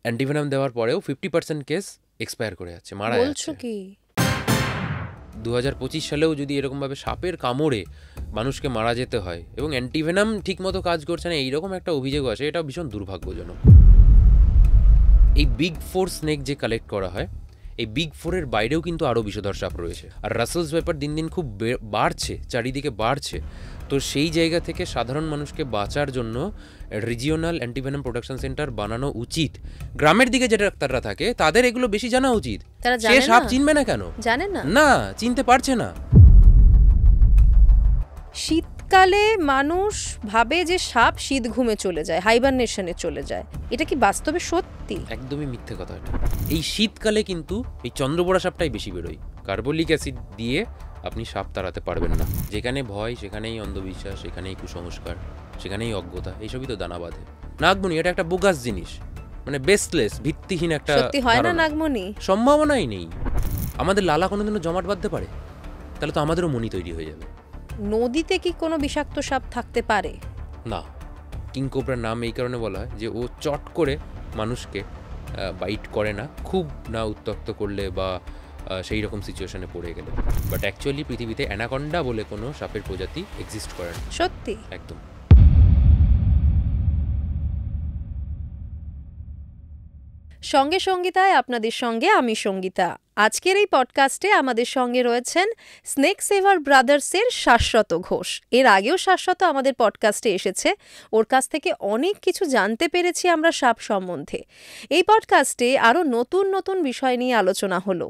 Antivenom দেওয়ার পরেও 50% case expire করে যাচ্ছে, মারা বলছো যাচ্ছে। কি? 2025 সালেও যদি এরকমভাবে সাপের কামড়ে মানুষকে মারা যেতে হয় এবং অ্যান্টিভেনাম ঠিকমতো কাজ করছে না, এইরকম একটা অভিযোগ আছে, এটা ভীষণ দুর্ভাগ্যজনক। এই বিগ ফোর স্নেক যে কালেক্ট করা হয়, এই বিগ ফোরের বাইরেও কিন্তু আরও বিষধর সাপ রয়েছে। আর রাসেলস ভাইপার দিন দিন খুব বাড়ছে, চারিদিকে বাড়ছে। তো সেই জায়গা থেকে সাধারণ মানুষকে বাঁচার জন্য রিজিওনাল অ্যান্টিভেনাম প্রোডাকশন সেন্টার বানানো উচিত। গ্রামের দিকে যে ডাক্তাররা থাকে তাদের এগুলো বেশি জানা উচিত। তারা সে জানে সাপ না? চিনবে না কেন? জানে না? না, চিনতে পারছে না। শীতকালে মানুষ ভাবে যে সাপ শীত ঘুমে চলে যায়, হাইবারনেশনে চলে যায়। এটা কি বাস্তবে সত্যি? একদমই মিথ্যে কথা এটা। এই শীতকালে কিন্তু এই চন্দ্রবোড়া সাপটাই বেশি বেরোয়। কার্বলিক অ্যাসিড দিয়ে আপনি সাপ তাড়াতে পারবেন না। যেখানে ভয় সেখানেই অন্ধবিশ্বাস, সেখানেই কুসংস্কার, সেখানেই অজ্ঞতা, এইসবই তো দানা বাঁধে। নাগমণি এটা একটা বোগাস জিনিস, মানে বেসলেস, ভিত্তিহীন একটা সত্যি হয় না ধারণা। নাগমণি? সম্ভাবনাই নেই। আমাদের লালা কোনোদিনও জমাট বাঁধতে পারে? তাহলে তো আমাদেরও মনি তৈরি হয়ে যাবে। নদীতে কি কোনো বিষাক্ত সাপ থাকতে পারে? না, কিংকোবরার নাম এই কারণে বলা হয় যে ও চট করে মানুষকে বাইট করে না, খুব না উত্ত্যক্ত করলে বা সেই রকম সিচুয়েশনে পড়ে গেলে। বাট অ্যাকচুয়ালি পৃথিবীতে অ্যানাকন্ডা বলে কোনো সাপের প্রজাতি এক্সিস্ট করে না। সত্যি? একদম। সঙ্গে সঙ্গীতায় আপনাদের সঙ্গে আমি সঙ্গীতা। আজকের এই পডকাস্টে আমাদের সঙ্গে রয়েছেন স্নেক সেভার ব্রাদার্সের শাশ্বত ঘোষ। এর আগেও শাশ্বত আমাদের পডকাস্টে এসেছে, ওর কাছ থেকে অনেক কিছু জানতে পেরেছি আমরা সাপ সম্বন্ধে। এই পডকাস্টে আরও নতুন নতুন বিষয় নিয়ে আলোচনা হলো।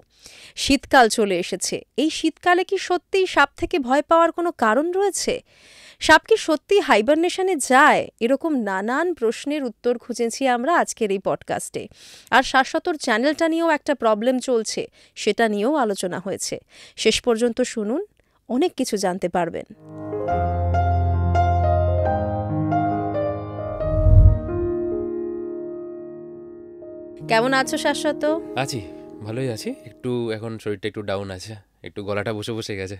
শীতকাল চলে এসেছে, এই শীতকালে কি সত্যিই সাপ থেকে ভয় পাওয়ার কোনো কারণ রয়েছে? সাপ কি সত্যি হাইবারনেশনে যায়? এরকম নানান প্রশ্নের উত্তর খুঁজেছি আমরা আজকের এই পডকাস্টে। আর শাশ্বতর চ্যানেলটা নিয়েও একটা প্রবলেম চলছে, সেটা নিয়েও আলোচনা হয়েছে। শেষ পর্যন্ত শুনুন, অনেক কিছু জানতে পারবেন। কেমন আছো শাশ্বত? আছি, ভালোই আছি। একটু এখন শরীরটা একটু ডাউন আছে, একটু গলাটা বসে বসে গেছে।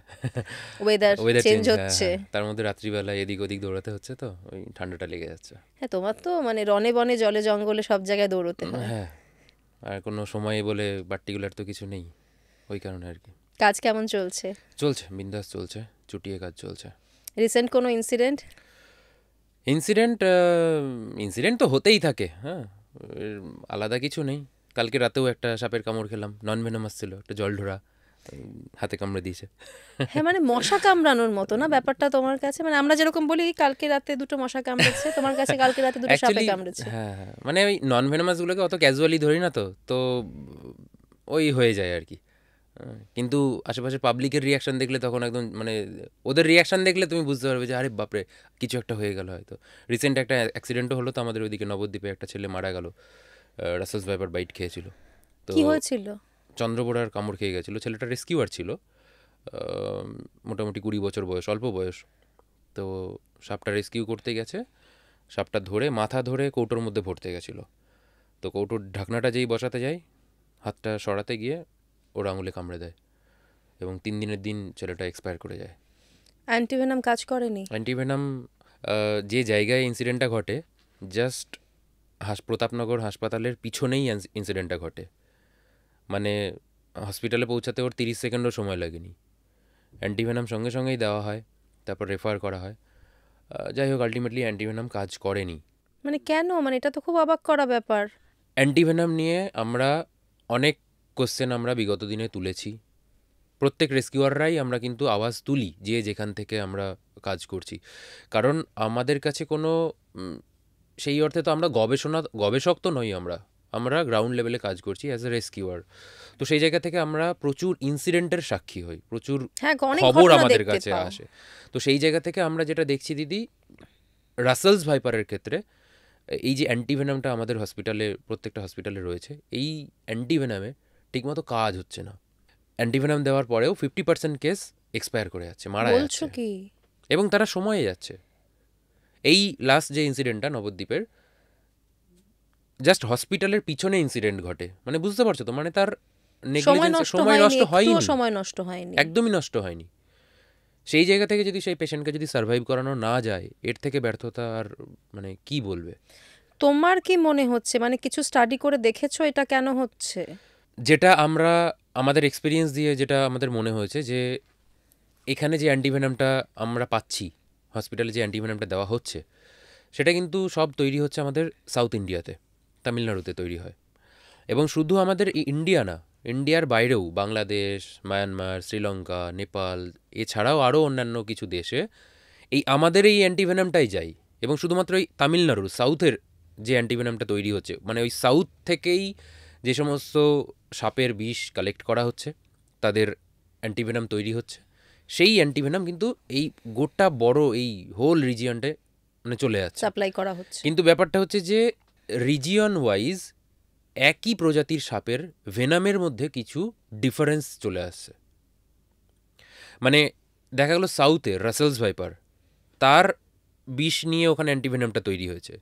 ওয়েদার চেঞ্জ হ্যাঁ, হচ্ছে। তার মধ্যে রাত্রিবেলা এদিক ওদিক দৌড়াতে হচ্ছে, তো ওই ঠান্ডাটা লেগে যাচ্ছে। হ্যাঁ, তোমার তো মানে রনে বনে জলে জঙ্গলে সব জায়গায় দৌড়তে হয়। হ্যাঁ, আর কোনো সময় বলে পার্টিকুলার তো কিছু নেই, ওই কারণে আর কি। কাজ কেমন চলছে? চলছে, বিন্দাস চলছে, চুটিয়ে কাজ চলছে। রিসেন্ট কোনো ইনসিডেন্ট? ইনসিডেন্ট তো হতেই থাকে, হ্যাঁ, এর আলাদা কিছু নেই। কালকে রাতেও একটা সাপের কামড় খেলাম, নন ভেনামাস ছিল, একটা জলঢোড়া হাতে কামড়ে দিয়েছে। হ্যাঁ, মানে মশা কামড়ানোর মতো না ব্যাপারটা তোমার কাছে? মানে আমরা যেরকম বলি কালকে রাতে দুটো মশা কামড়েছে, তোমার কাছে কালকে রাতে দুটো সাপে অ্যাকচুয়ালি কামড়েছে। হ্যাঁ হ্যাঁ, মানে ওই নন ভেনামাসগুলোকে অত ক্যাজুয়ালি ধরি না, তো তো ওই হয়ে যায় আর কি। কিন্তু আশেপাশে পাবলিকের রিয়াকশন দেখলে তখন একদম, মানে ওদের রিয়াকশন দেখলে তুমি বুঝতে পারবে যে আরে বাপরে, কিছু একটা হয়ে গেল হয়তো। রিসেন্ট একটা অ্যাক্সিডেন্টও হলো তো আমাদের ওইদিকে নবদ্বীপে, একটা ছেলে মারা গেল, রাসেলস ভাইপার বাইট খেয়েছিল। তো কি হয়েছিল? চন্দ্রবোড়ার কামড় খেয়ে গেছিলো। ছেলেটা রেস্কিউয়ার ছিল, মোটামুটি 20 বছর বয়স, অল্প বয়স। তো সাপটা রেস্কিউ করতে গেছে, সাপটা ধরে মাথা ধরে কৌটোর মধ্যে ভরতে গেছিলো। তো কৌটোর ঢাকনাটা যেই বসাতে যায়, হাতটা সরাতে গিয়ে ওর আঙুলে কামড়ে দেয় এবং 3 দিনের দিন ছেলেটা এক্সপায়ার করে যায়। অ্যান্টিভেনাম কাজ করেনি? অ্যান্টিভেনাম যে জায়গায় ইনসিডেন্টটা ঘটে, জাস্ট প্রতাপনগর হাসপাতালের পিছনেই ইনসিডেন্টটা ঘটে। মানে হসপিটালে পৌঁছাতে ওর 30 সেকেন্ডও সময় লাগেনি। অ্যান্টিভেনাম সঙ্গে সঙ্গেই দেওয়া হয়, তারপর রেফার করা হয়। যাই হোক, আলটিমেটলি অ্যান্টিভেনাম কাজ করেনি। মানে কেন? মানে এটা তো খুব অবাক করা ব্যাপার। অ্যান্টিভেনাম নিয়ে আমরা অনেক কোশ্চেন আমরা বিগত দিনে তুলেছি। প্রত্যেক রেস্কিউয়াররাই আমরা কিন্তু আওয়াজ তুলি যে যেখান থেকে আমরা কাজ করছি, কারণ আমাদের কাছে কোনো সেই অর্থে তো আমরা গবেষক তো নই, আমরা আমরা গ্রাউন্ড লেভেলে কাজ করছি অ্যাজ এ রেস্কিউয়ার। তো সেই জায়গা থেকে আমরা প্রচুর ইনসিডেন্টের সাক্ষী হই, প্রচুর হ্যাঁ, অনেক খবর ঘটনা আমাদের দেখতে কাছে পাও। আসে। তো সেই জায়গা থেকে আমরা যেটা দেখছি দিদি, রাসেলস ভাইপারের ক্ষেত্রে এই যে অ্যান্টিভেনামটা আমাদের হসপিটালে, প্রত্যেকটা হসপিটালে রয়েছে, এই অ্যান্টিভেনামে ঠিকমতো কাজ হচ্ছে না। অ্যান্টিভেনাম দেওয়ার পরেও 50% কেস এক্সপায়ার করে যাচ্ছে, মারা বলছো যাচ্ছে, কি? এবং তারা সময়ে যাচ্ছে। এই লাস্ট যে ইনসিডেন্টটা নবদ্বীপের, জাস্ট হসপিটালের পিছনে ইনসিডেন্ট ঘটে, মানে বুঝতে পারছো তো, মানে তার নেগলিজেন্স, সময় নষ্ট হয়নি, সময় নষ্ট হয়নি। একদমই নষ্ট হয়নি। সেই জায়গা থেকে যদি সেই পেশেন্টকে যদি সার্ভাইভ করানো না যায়, এর থেকে ব্যর্থতা আর মানে কি বলবে। তোমার কি মনে হচ্ছে, মানে কিছু স্টাডি করে দেখেছো এটা কেন হচ্ছে? যেটা আমরা আমাদের এক্সপিরিয়েন্স দিয়ে যেটা আমাদের মনে হয়েছে যে এখানে যে অ্যান্টিভেনামটা আমরা পাচ্ছি, হসপিটালে যে অ্যান্টিভেনামটা দেওয়া হচ্ছে, সেটা কিন্তু সব তৈরি হচ্ছে আমাদের সাউথ ইন্ডিয়াতে, তামিলনাড়ুতে তৈরি হয়। এবং শুধু আমাদের ইন্ডিয়া না, ইন্ডিয়ার বাইরেও বাংলাদেশ, মায়ানমার, শ্রীলঙ্কা, নেপাল, এছাড়াও আরও অন্যান্য কিছু দেশে আমাদের এই অ্যান্টিভেনামটাই যায়। এবং শুধুমাত্র এই তামিলনাড়ুর সাউথের যে অ্যান্টিভেনামটা তৈরি হচ্ছে, মানে ওই সাউথ থেকেই যে সমস্ত সাপের বিষ কালেক্ট করা হচ্ছে, তাদের অ্যান্টিভেনাম তৈরি হচ্ছে, সেই অ্যান্টিভেনাম কিন্তু এই গোটা বড় এই হোল রিজিয়নটায় মানে চলে যাচ্ছে। সাপ্লাই করা হচ্ছে। কিন্তু ব্যাপারটা হচ্ছে যে রিজিয়ন ওয়াইজ একই প্রজাতির সাপের ভেনামের মধ্যে কিছু ডিফারেন্স চলে আসছে। মানে দেখা গেল সাউথে রাসেলস ভাইপার, তার বিষ নিয়ে ওখানে অ্যান্টিভেনামটা তৈরি হয়েছে।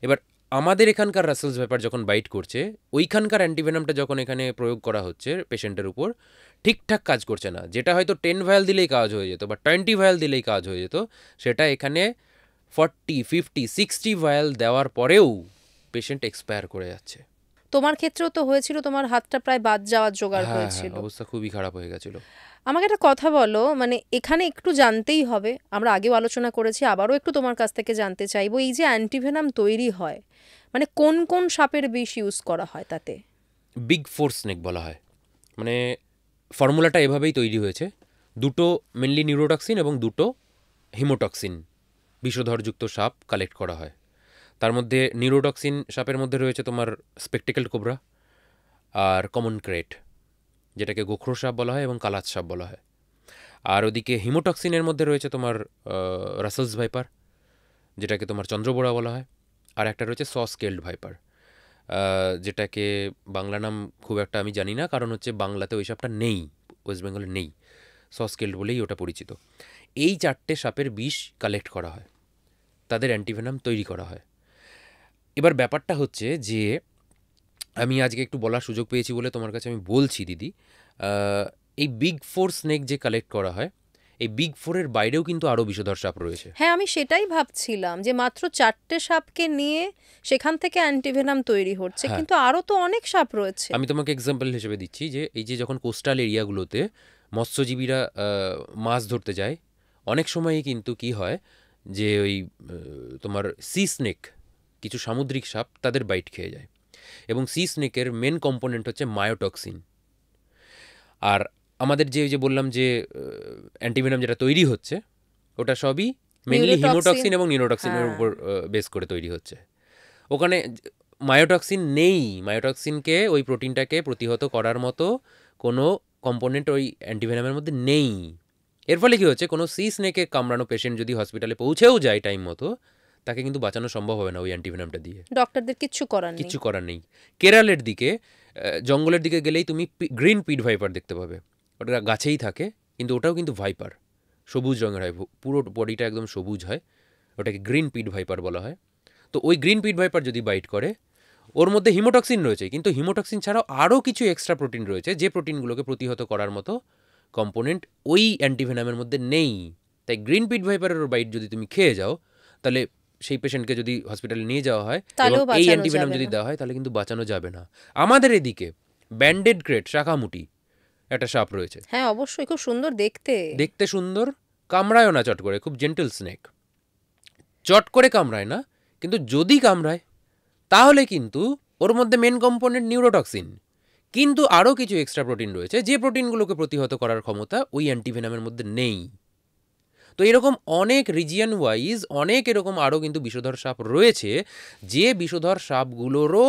এবার আমাদের এখানকার রাসেলস ভাইপার যখন বাইট করছে, ওইখানকার অ্যান্টিভেনামটা যখন এখানে প্রয়োগ করা হচ্ছে পেশেন্টের উপর, ঠিকঠাক কাজ করছে না। যেটা হয়তো 10 ভায়াল দিলেই কাজ হয়ে যেত বা 20 ভায়াল দিলেই কাজ হয়ে যেত, সেটা এখানে 40, 50, 60 ভায়াল দেওয়ার পরেও পেশেন্ট এক্সপায়ার করে যাচ্ছে। তোমার ক্ষেত্রেও তো হয়েছিল, তোমার হাতটা প্রায় বাদ যাওয়ার জোগাড় হ্যাঁ, হয়েছিল। অবস্থা খুবই খারাপ হয়ে গেছিল। আমাকে একটা কথা বলো, মানে এখানে একটু জানতেই হবে, আমরা আগেও আলোচনা করেছি, আবারও একটু তোমার কাছ থেকে জানতে চাইবো, এই যে অ্যান্টিভেনাম তৈরি হয়, মানে কোন কোন সাপের বিষ ইউজ করা হয় তাতে? বিগ ফোর স্নেক বলা হয়। মানে ফর্মুলাটা এভাবেই তৈরি হয়েছে, দুটো মেনলি নিউরোটক্সিন এবং দুটো হিমোটক্সিন বিষধরযুক্ত সাপ কালেক্ট করা হয়। তার মধ্যে নিউরোটক্সিন সাপের মধ্যে রয়েছে তোমার স্পেকটেকেল কোবরা আর কমন ক্রেট, যেটাকে গোখরো সাপ বলা হয় এবং কালাচ সাপ বলা হয়। আর ওদিকে হিমোটক্সিনের মধ্যে রয়েছে তোমার রাসেলস ভাইপার, যেটাকে তোমার চন্দ্রবোড়া বলা হয়। আর একটা রয়েছে সস্কেল্ড ভাইপার, যেটাকে বাংলা নাম খুব একটা আমি জানি না, কারণ হচ্ছে বাংলাতে ওই সাপটা নেই, ওয়েস্ট বেঙ্গলে নেই, সস্কেল্ড বলেই ওটা পরিচিত। এই চারটে সাপের বিষ কালেক্ট করা হয়, তাদের অ্যান্টিভেনাম তৈরি করা হয়। এবার ব্যাপারটা হচ্ছে যে আমি আজকে একটু বলার সুযোগ পেয়েছি বলে তোমার কাছে আমি বলছি দিদি, এই বিগ ফোর স্নেক যে কালেক্ট করা হয়, এই বিগ ফোরের বাইরেও কিন্তু আরও বিষধর সাপ রয়েছে। হ্যাঁ, আমি সেটাই ভাবছিলাম যে মাত্র 4টে সাপকে নিয়ে সেখান থেকে অ্যান্টিভেনাম তৈরি হচ্ছে, হ্যাঁ, কিন্তু আরও তো অনেক সাপ রয়েছে। আমি তোমাকে এক্সাম্পল হিসেবে দিচ্ছি যে এই যে যখন কোস্টাল এরিয়াগুলোতে মৎস্যজীবীরা মাছ ধরতে যায়, অনেক সময়ই কিন্তু কি হয় যে ওই তোমার সি স্নেক, কিছু সামুদ্রিক সাপ তাদের বাইট খেয়ে যায়। এবং সি স্নেকের মেন কম্পোনেন্ট হচ্ছে মায়োটক্সিন। আর আমাদের যে যে বললাম যে অ্যান্টিভেনাম যেটা তৈরি হচ্ছে, ওটা সবই মেনলি নিউরোটক্সিন। হিমোটক্সিন এবং নিউরোটক্সিনের হ্যাঁ। উপর বেস করে তৈরি হচ্ছে। ওখানে মায়োটক্সিন নেই, মায়োটক্সিনকে ওই প্রোটিনটাকে প্রতিহত করার মতো কোনো কম্পোনেন্ট ওই অ্যান্টিভেনামের মধ্যে নেই। এর ফলে কী হচ্ছে, কোনো সি স্নেকে কামড়ানো পেশেন্ট যদি হসপিটালে পৌঁছেও যায় টাইম মতো, তাকে কিন্তু বাঁচানো সম্ভব হবে না ওই অ্যান্টিভেনামটা দিয়ে। ডক্টরদের কিচ্ছু করার নেই। কিচ্ছু করার নেই। কেরালের দিকে জঙ্গলের দিকে গেলেই তুমি গ্রিন পিড ভাইপার দেখতে পাবে, ওটা গাছেই থাকে, কিন্তু ওটাও কিন্তু ভাইপার, সবুজ রঙের হয়, পুরো বডিটা একদম সবুজ হয়, ওটাকে গ্রিন পিড ভাইপার বলা হয়। তো ওই গ্রিন পিড ভাইপার যদি বাইট করে, ওর মধ্যে হিমোটক্সিন রয়েছে, কিন্তু হিমোটক্সিন ছাড়াও আরও কিছু এক্সট্রা প্রোটিন রয়েছে, যে প্রোটিনগুলোকে প্রতিহত করার মতো কম্পোনেন্ট ওই অ্যান্টিভেনামের মধ্যে নেই। তাই গ্রিন পিড ভাইপারের বাইট যদি তুমি খেয়ে যাও, তাহলে সেই পেশেন্টকে যদি হসপিটালে নিয়ে যাওয়া হয় এবং তাহলেও এই বাঁচানো অ্যান্টিভেনাম যাবে যদি না। দেওয়া হয়, তাহলে কিন্তু বাঁচানো যাবে না। আমাদের এদিকে ব্যান্ডেড ক্রেট শাখামুটি একটা সাপ রয়েছে, হ্যাঁ, অবশ্যই, খুব সুন্দর দেখতে। দেখতে সুন্দর, কামড়ায়ও না চট করে, খুব জেন্টল স্নেক, চট করে কামড়ায় না, কিন্তু যদি কামড়ায় তাহলে কিন্তু ওর মধ্যে মেন কম্পোনেন্ট নিউরোটক্সিন, কিন্তু আরও কিছু এক্সট্রা প্রোটিন রয়েছে, যে প্রোটিনগুলোকে প্রতিহত করার ক্ষমতা ওই অ্যান্টিভেনামের মধ্যে নেই। তো এরকম অনেক রিজিয়ন ওয়াইজ অনেক এরকম আরও কিন্তু বিষধর সাপ রয়েছে, যে বিষধর সাপগুলোরও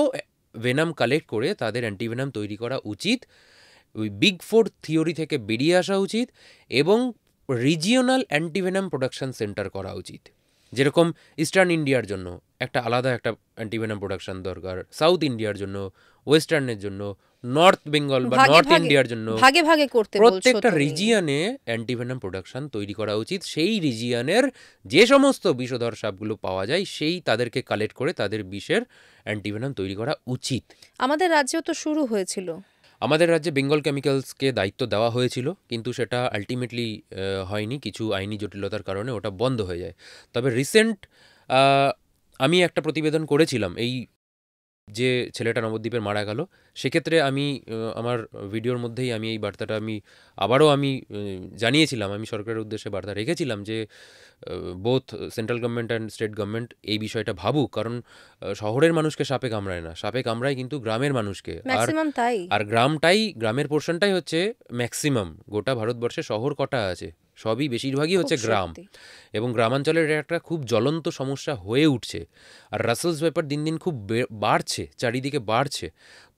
ভেনাম কালেক্ট করে তাদের অ্যান্টিভেনাম তৈরি করা উচিত, ওই বিগ ফোর থিওরি থেকে বেরিয়ে আসা উচিত, এবং রিজিওনাল অ্যান্টিভেনাম প্রোডাকশন সেন্টার করা উচিত। যেরকম ইস্টার্ন ইন্ডিয়ার জন্য একটা আলাদা একটা অ্যান্টিভেনাম প্রোডাকশন দরকার, সাউথ ইন্ডিয়ার জন্য, ওয়েস্টার্নের জন্য, নর্থ বেঙ্গল বা ভাগে নর্থ ভাগে ইন্ডিয়ার জন্য, ভাগে ভাগে করতে বলছো প্রত্যেকটা তুমি। রিজিয়নে অ্যান্টিভেনাম প্রোডাকশন তৈরি করা উচিত। সেই রিজিয়নের যে সমস্ত বিষধর সাপগুলো পাওয়া যায়, সেই তাদেরকে কালেক্ট করে তাদের বিষের অ্যান্টিভেনাম তৈরি করা উচিত। আমাদের রাজ্যেও তো শুরু হয়েছিল। আমাদের রাজ্যে বেঙ্গল কেমিক্যালসকে দায়িত্ব দেওয়া হয়েছিল, কিন্তু সেটা আলটিমেটলি হয়নি, কিছু আইনি জটিলতার কারণে ওটা বন্ধ হয়ে যায়। তবে রিসেন্ট আমি একটা প্রতিবেদন করেছিলাম এই যে ছেলেটা নবদ্বীপের মারা গেল, সেক্ষেত্রে আমি আমার ভিডিওর মধ্যেই আমি এই বার্তাটা আবারও জানিয়েছিলাম, আমি সরকারের উদ্দেশ্যে বার্তা রেখেছিলাম যে both central government and state government এই বিষয়টা ভাবুক, কারণ শহরের মানুষকে সাপে কামড়ায় না, সাপে কামড়ায় কিন্তু গ্রামের মানুষকে। আর ম্যাক্সিমাম তাই। আর গ্রামের পোর্শনটাই হচ্ছে ম্যাক্সিমাম। গোটা ভারতবর্ষে শহর কটা আছে? সবই বেশিরভাগই হচ্ছে খুব গ্রাম, সত্যি। এবং গ্রামাঞ্চলের এটা একটা খুব জ্বলন্ত সমস্যা হয়ে উঠছে। আর রাসেলস ভাইপার দিন দিন খুব বাড়ছে, চারিদিকে বাড়ছে।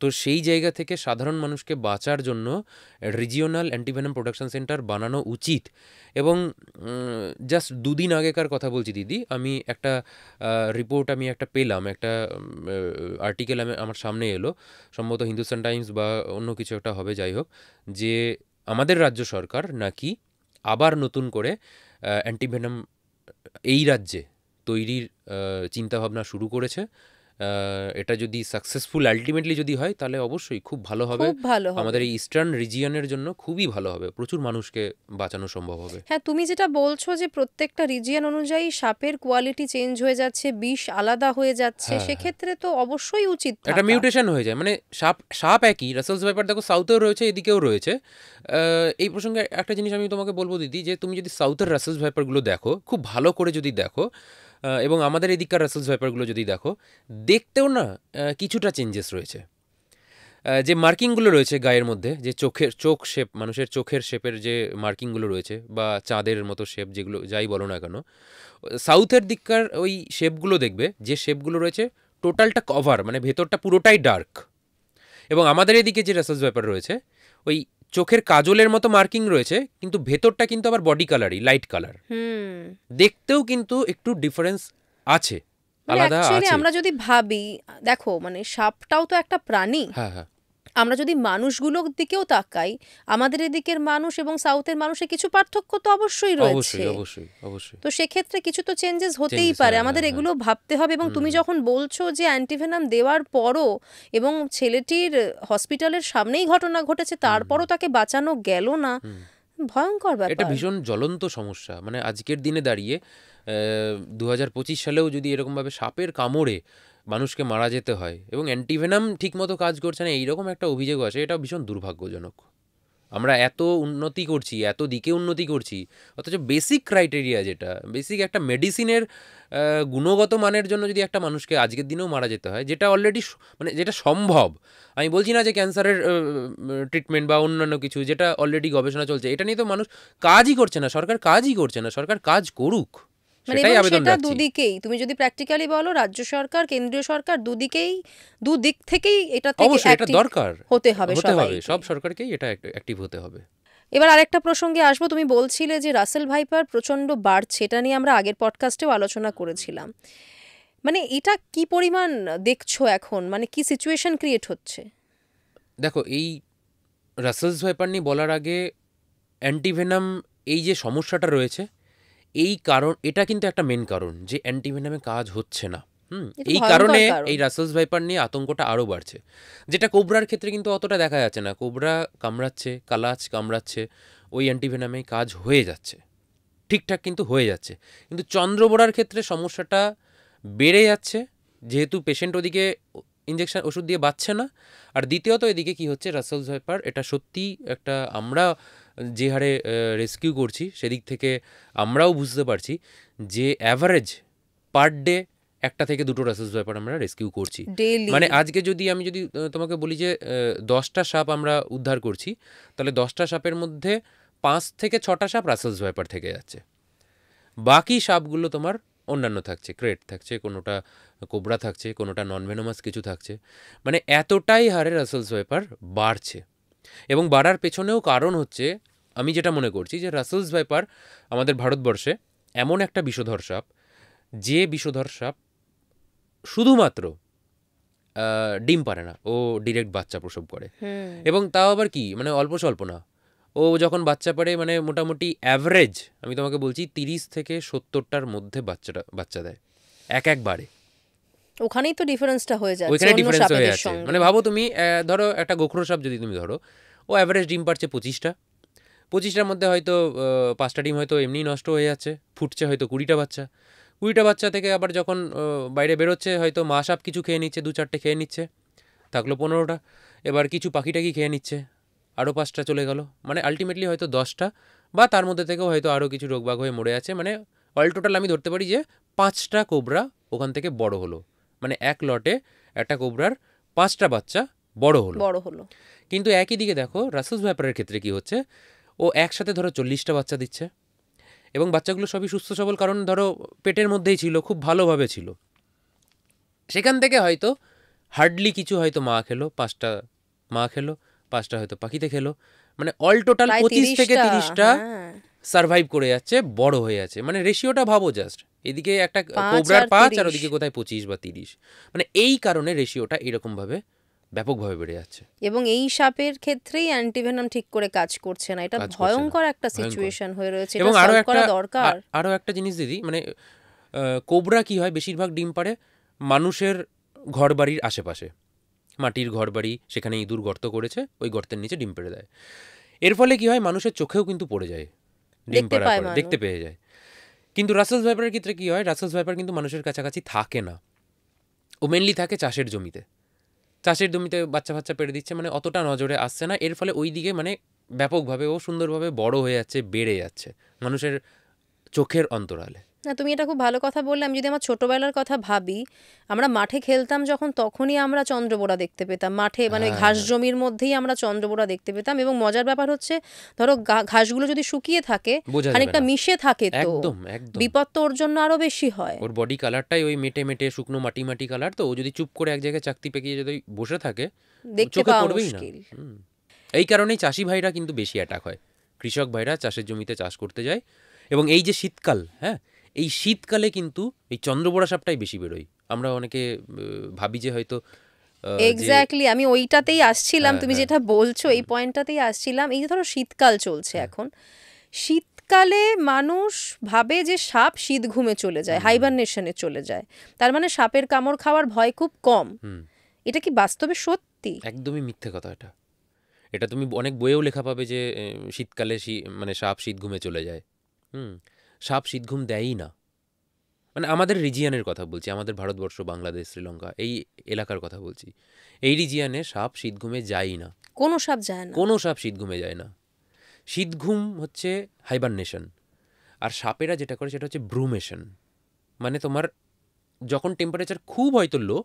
তো সেই জায়গা থেকে সাধারণ মানুষকে বাঁচার জন্য রিজিওনাল অ্যান্টিভেনাম প্রোডাকশন সেন্টার বানানো উচিত। এবং জাস্ট দুদিন আগেকার কথা বলছি দিদি, আমি একটা রিপোর্ট একটা পেলাম, একটা আর্টিকেল আমার সামনে এলো, সম্ভবত হিন্দুস্তান টাইমস বা অন্য কিছু একটা হবে, যাই হোক, যে আমাদের রাজ্য সরকার নাকি আবার নতুন করে অ্যান্টিভেনাম এই রাজ্যে তৈরির চিন্তাভাবনা শুরু করেছে। এটা যদি সাকসেসফুল আলটিমেটলি যদি হয়, তাহলে অবশ্যই খুব ভালো হবে, খুব ভালো হবে। আমাদের এই ইস্টার্ন রিজিয়নের জন্য খুবই ভালো হবে, প্রচুর মানুষকে বাঁচানো সম্ভব হবে। হ্যাঁ, তুমি যেটা বলছো যে প্রত্যেকটা রিজিয়ন অনুযায়ী সাপের কোয়ালিটি চেঞ্জ হয়ে যাচ্ছে, বিষ আলাদা হয়ে যাচ্ছে, হ্যাঁ, হ্যাঁ। সেক্ষেত্রে তো অবশ্যই উচিত একটা থাকা। মিউটেশন হয়ে যায়, মানে সাপ একই, রাসেলস ভাইপার দেখো সাউথেও রয়েছে, এদিকেও রয়েছে। এই প্রসঙ্গে একটা জিনিস আমি তোমাকে বলবো দিদি, যে তুমি যদি সাউথের রাসেলস ভাইপারগুলো দেখো, খুব ভালো করে যদি দেখো, এবং আমাদের এদিককার রাসেলস ভাইপারগুলো যদি দেখো, দেখতেও না কিছুটা চেঞ্জেস রয়েছে। যে মার্কিংগুলো রয়েছে গায়ের মধ্যে, যে চোখ শেপ, মানুষের চোখের শেপের যে মার্কিংগুলো রয়েছে, বা চাঁদের মতো শেপ, যেগুলো যাই বলো না কেন, সাউথের দিককার ওই শেপগুলো দেখবে, যে শেপগুলো রয়েছে টোটালটা কভার, মানে ভেতরটা পুরোটাই ডার্ক। এবং আমাদের এদিকে যে রাসেলস ভাইপার রয়েছে, ওই চোখের কাজলের মতো মার্কিং রয়েছে, কিন্তু ভেতরটা কিন্তু আবার বডি কালারই, লাইট কালার। দেখতেও কিন্তু একটু ডিফারেন্স আছে, আলাদা অ্যাকচুয়ালি আছে। আমরা যদি ভাবি, দেখো মানে সাপটাও তো একটা প্রাণী। হ্যাঁ, হ্যাঁ, আমরা যদি মানুষগুলোর দিকেও তাকাই, আমাদের এদিকের মানুষ এবং সাউথের মানুষের কিছু পার্থক্য তো অবশ্যই রয়েছে। অবশ্যই, অবশ্যই, অবশ্যই। তো সেক্ষেত্রে কিছু তো চেঞ্জেস হতেই Changes, পারে, হ্যাঁ, আমাদের হ্যাঁ, এগুলো ভাবতে হবে। এবং তুমি যখন বলছো যে অ্যান্টিভেনাম দেওয়ার পরও এবং ছেলেটির হসপিটালের সামনেই ঘটনা ঘটেছে, তারপরও তাকে বাঁচানো গেল না, ভয়ঙ্কর এটা ব্যাপার। ভীষণ জ্বলন্ত সমস্যা। মানে আজকের দিনে দাঁড়িয়ে 2025 সালেও যদি এরকমভাবে সাপের কামড়ে মানুষকে মারা যেতে হয়, এবং অ্যান্টিভেনাম ঠিকমতো কাজ করছে না, এইরকম একটা অভিযোগ আসে, এটা ভীষণ দুর্ভাগ্যজনক। আমরা এত উন্নতি করছি, এত দিকে উন্নতি করছি, অথচ বেসিক ক্রাইটেরিয়া, যেটা বেসিক একটা মেডিসিনের গুণগত মানের জন্য যদি একটা মানুষকে আজকের দিনেও মারা যেতে হয়, যেটা অলরেডি মানে যেটা সম্ভব, আমি বলছি না যে ক্যান্সারের ট্রিটমেন্ট বা অন্যান্য কিছু, যেটা অলরেডি গবেষণা চলছে, এটা নিয়ে তো মানুষ কাজই করছে না, সরকার কাজই করছে না। সরকার কাজ করুক, মানে সেটাই এবং আবেদন সেটা রাখছি। দুদিকেই, তুমি যদি প্র্যাকটিক্যালি বলো, রাজ্য সরকার, কেন্দ্রীয় সরকার, দুদিক থেকেই এটা থেকে অবশ্যই এটা active দরকার, হতে হবে হতে হবে, সবাইকে। সব সরকারকেই এটা অ্যাক্টিভ হতে হবে। এবার আরেকটা প্রসঙ্গে আসবো, তুমি বলছিলে যে রাসেল ভাইপার প্রচণ্ড বাড়ছে, এটা নিয়ে আমরা আগের পডকাস্টেও আলোচনা করেছিলাম। মানে এটা কি পরিমাণ দেখছো এখন, মানে কি সিচুয়েশন ক্রিয়েট হচ্ছে? দেখো, এই রাসেলস ভাইপার নিয়ে বলার আগে, অ্যান্টিভেনাম এই যে সমস্যাটা রয়েছে, এই কারণ, এটা কিন্তু একটা মেন কারণ যে অ্যান্টিভেনামে কাজ হচ্ছে না। এটা এই ভয়ঙ্কর কারণে কারণ। এই রাসেলস ভাইপার নিয়ে আতঙ্কটা আরও বাড়ছে, যেটা কোবরার ক্ষেত্রে কিন্তু অতটা দেখা যাচ্ছে না। কোবরা কামড়াচ্ছে, কালাচ কামড়াচ্ছে, ওই অ্যান্টিভেনামে কাজ হয়ে যাচ্ছে, ঠিকঠাক কিন্তু হয়ে যাচ্ছে। কিন্তু চন্দ্রবোড়ার ক্ষেত্রে সমস্যাটা বেড়ে যাচ্ছে, যেহেতু পেশেন্ট ওদিকে ইঞ্জেকশন ওষুধ দিয়ে বাঁচছে না। আর দ্বিতীয়ত এদিকে কি হচ্ছে, রাসেলস ভাইপার এটা সত্যি একটা, আমরা যে হারে রেস্কিউ করছি, সেদিক থেকে আমরাও বুঝতে পারছি যে অ্যাভারেজ পার ডে 1 থেকে 2 রাসেলস ভাইপার আমরা রেস্কিউ করছি। ডেইলি মানে আজকে আমি যদি তোমাকে বলি যে 10টা সাপ আমরা উদ্ধার করছি, তাহলে 10টা সাপের মধ্যে 5 থেকে 6টা সাপ রাসেলস ভাইপার থেকে যাচ্ছে, বাকি সাপগুলো তোমার অন্যান্য থাকছে, ক্রেট থাকছে, কোনোটা কোবরা থাকছে, কোনোটা নন ভেনোমাস কিছু থাকছে। মানে এতটাই হারে রাসেলস ভাইপার বাড়ছে, এবং বাড়ার পেছনেও কারণ হচ্ছে, আমি যেটা মনে করছি, যে রাসেলস ভাইপার আমাদের ভারতবর্ষে এমন একটা বিষধর সাপ, যে বিষধর সাপ শুধুমাত্র ডিম পারে না, ও ডিরেক্ট বাচ্চা প্রসব করে। এবং তাও আবার কি, মানে অল্প স্বল্প না, ও যখন বাচ্চা পারে, মানে মোটামুটি অ্যাভারেজ আমি তোমাকে বলছি 30 থেকে 70টার মধ্যে বাচ্চা দেয় একবারে। ওখানেই তো ডিফারেন্সটা হয়ে যাচ্ছে ওইখানে অন্য ডিফারেন্স হয়ে সাপেদের যাচ্ছে। সঙ্গে। মানে ভাবো তুমি, ধরো একটা গোখরো সাপ যদি তুমি ধরো, ও অ্যাভারেজ ডিম পারছে 25টার মধ্যে হয়তো 5টা ডিম হয়তো এমনিই নষ্ট হয়ে যাচ্ছে, ফুটছে হয়তো 20টা বাচ্চা। কুড়িটা বাচ্চা থেকে আবার যখন বাইরে বেরোচ্ছে হয়তো মা সাপ কিছু খেয়ে নিচ্ছে, 2-4টে খেয়ে নিচ্ছে, থাকলো 15টা, এবার কিছু পাখিটাকি খেয়ে নিচ্ছে, আরও 5টা চলে গেল, মানে আলটিমেটলি হয়তো 10টা, বা তার মধ্যে থেকেও হয়তো আরও কিছু রোগবাগ হয়ে মরে আছে, মানে অল টোটাল আমি ধরতে পারি যে 5টা কোবরা ওখান থেকে বড় হলো, মানে এক লটে একটা কোবরার 5টা বাচ্চা বড় হলো। কিন্তু একই দিকে দেখো রাসেলস ভাইপারের ক্ষেত্রে কি হচ্ছে, ও একসাথে ধরো 40টা বাচ্চা দিচ্ছে, এবং বাচ্চাগুলো সবই সুস্থ সবল, কারণ ধরো পেটের মধ্যেই ছিল, খুব ভালোভাবে ছিল। সেখান থেকে হয়তো হার্ডলি কিছু হয়তো মা খেলো, 5টা মা খেলো, 5টা হয়তো পাখিতে খেলো, মানে অল টোটাল 25 থেকে 30টা সার্ভাইভ করে যাচ্ছে, বড় হয়ে যাচ্ছে। মানে রেশিওটা ভাবো জাস্ট, এদিকে একটা কোবরার 5 আর ওদিকে কোথায় 25 বা 30, মানে এই কারণে রেশিওটা এরকমভাবে ব্যাপকভাবে বেড়ে যাচ্ছে। এবং এই সাপের ক্ষেত্রেই অ্যান্টিভেনম ঠিক করে কাজ করছে না, এটা ভয়ঙ্কর একটা সিচুয়েশন হয়ে রয়েছে, এবং এটা সলভ করা দরকার। আরও একটা জিনিস দিদি, মানে কোবরা কি হয়, বেশিরভাগ ডিম পাড়ে মানুষের ঘরবাড়ির আশেপাশে, মাটির ঘরবাড়ি, সেখানে ইঁদুর গর্ত করেছে, ওই গর্তের নিচে ডিম পেড়ে দেয়। এর ফলে কি হয়, মানুষের চোখেও কিন্তু পড়ে যায়, ডিম পাড়া পরে দেখতে পেয়ে যায়। কিন্তু রাসেলস ভাইপারের ক্ষেত্রে কি হয়, রাসেলস ভাইপার কিন্তু মানুষের কাছাকাছি থাকে না, ও মেনলি থাকে চাষের জমিতে, চাষের জমিতে বাচ্চা বাচ্চা পেড়ে দিচ্ছে, মানে অতটা নজরে আসছে না। এর ফলে ওই দিকে মানে ব্যাপকভাবে ও সুন্দরভাবে বড় হয়ে যাচ্ছে, বেড়ে যাচ্ছে মানুষের চোখের অন্তরালে। না, তুমি এটা খুব ভালো কথা বললে। আমি যদি আমার ছোটবেলার কথা ভাবি, আমরা মাঠে খেলতাম যখন, তখনই আমরা চন্দ্রবোড়া দেখতে পেতাম মাঠে, মানে ওই ঘাস জমির মধ্যেই আমরা চন্দ্রবোড়া দেখতে পেতাম। এবং মজার ব্যাপার হচ্ছে, ধরো ঘাসগুলো যদি শুকিয়ে থাকে, খানিকটা মিশে থাকে, তো বিপদ তো ওর জন্য আরো বেশি হয়। ওর বডি কালারটাই ওই মেটে মেটে শুকনো মাটি মাটি কালার, তো ও যদি চুপ করে এক জায়গায় চাকতি পেকিয়ে যদি বসে থাকে, দেখতে পাওয়া মুশকিল। এই কারণেই চাষি ভাইরা কিন্তু বেশি অ্যাটাক হয়, কৃষক ভাইরা চাষের জমিতে চাষ করতে যায়। এবং এই যে শীতকাল, হ্যাঁ, এই শীতকালে কিন্তু এই চন্দ্রবোড়া সাপটাই বেশি বেরোয়। আমরা অনেকে ভাবি যে হয়তো এক্স্যাক্টলি, আমি ওইটাতেই আসছিলাম, তুমি যেটা বলছো এই পয়েন্টটাতেই আসছিলাম। এই যে ধরো শীতকাল চলছে এখন, শীতকালে মানুষ ভাবে যে সাপ শীত ঘুমে চলে যায়, হাইবারনেশনে চলে যায়, তার মানে সাপের কামড় খাওয়ার ভয় খুব কম। এটা কি বাস্তবে সত্যি? একদমই মিথ্যে কথা এটা। এটা তুমি অনেক বইয়েও লেখা পাবে যে শীতকালে মানে সাপ শীত ঘুমে চলে যায়। সাপ শীত ঘুম দেয়ই না। মানে আমাদের রিজিয়ানের কথা বলছি, আমাদের ভারতবর্ষ, বাংলাদেশ, শ্রীলঙ্কা, এই এলাকার কথা বলছি। এই রিজিয়ানে সাপ শীত ঘুমে যায়ই না, কোনো সাপ যায় না, কোনো সাপ শীত ঘুমে যায় না। শীত ঘুম হচ্ছে হাইবারনেশন, আর সাপেরা যেটা করে সেটা হচ্ছে ব্রুমেশন। মানে তোমার যখন টেম্পারেচার খুব হয়তো লো,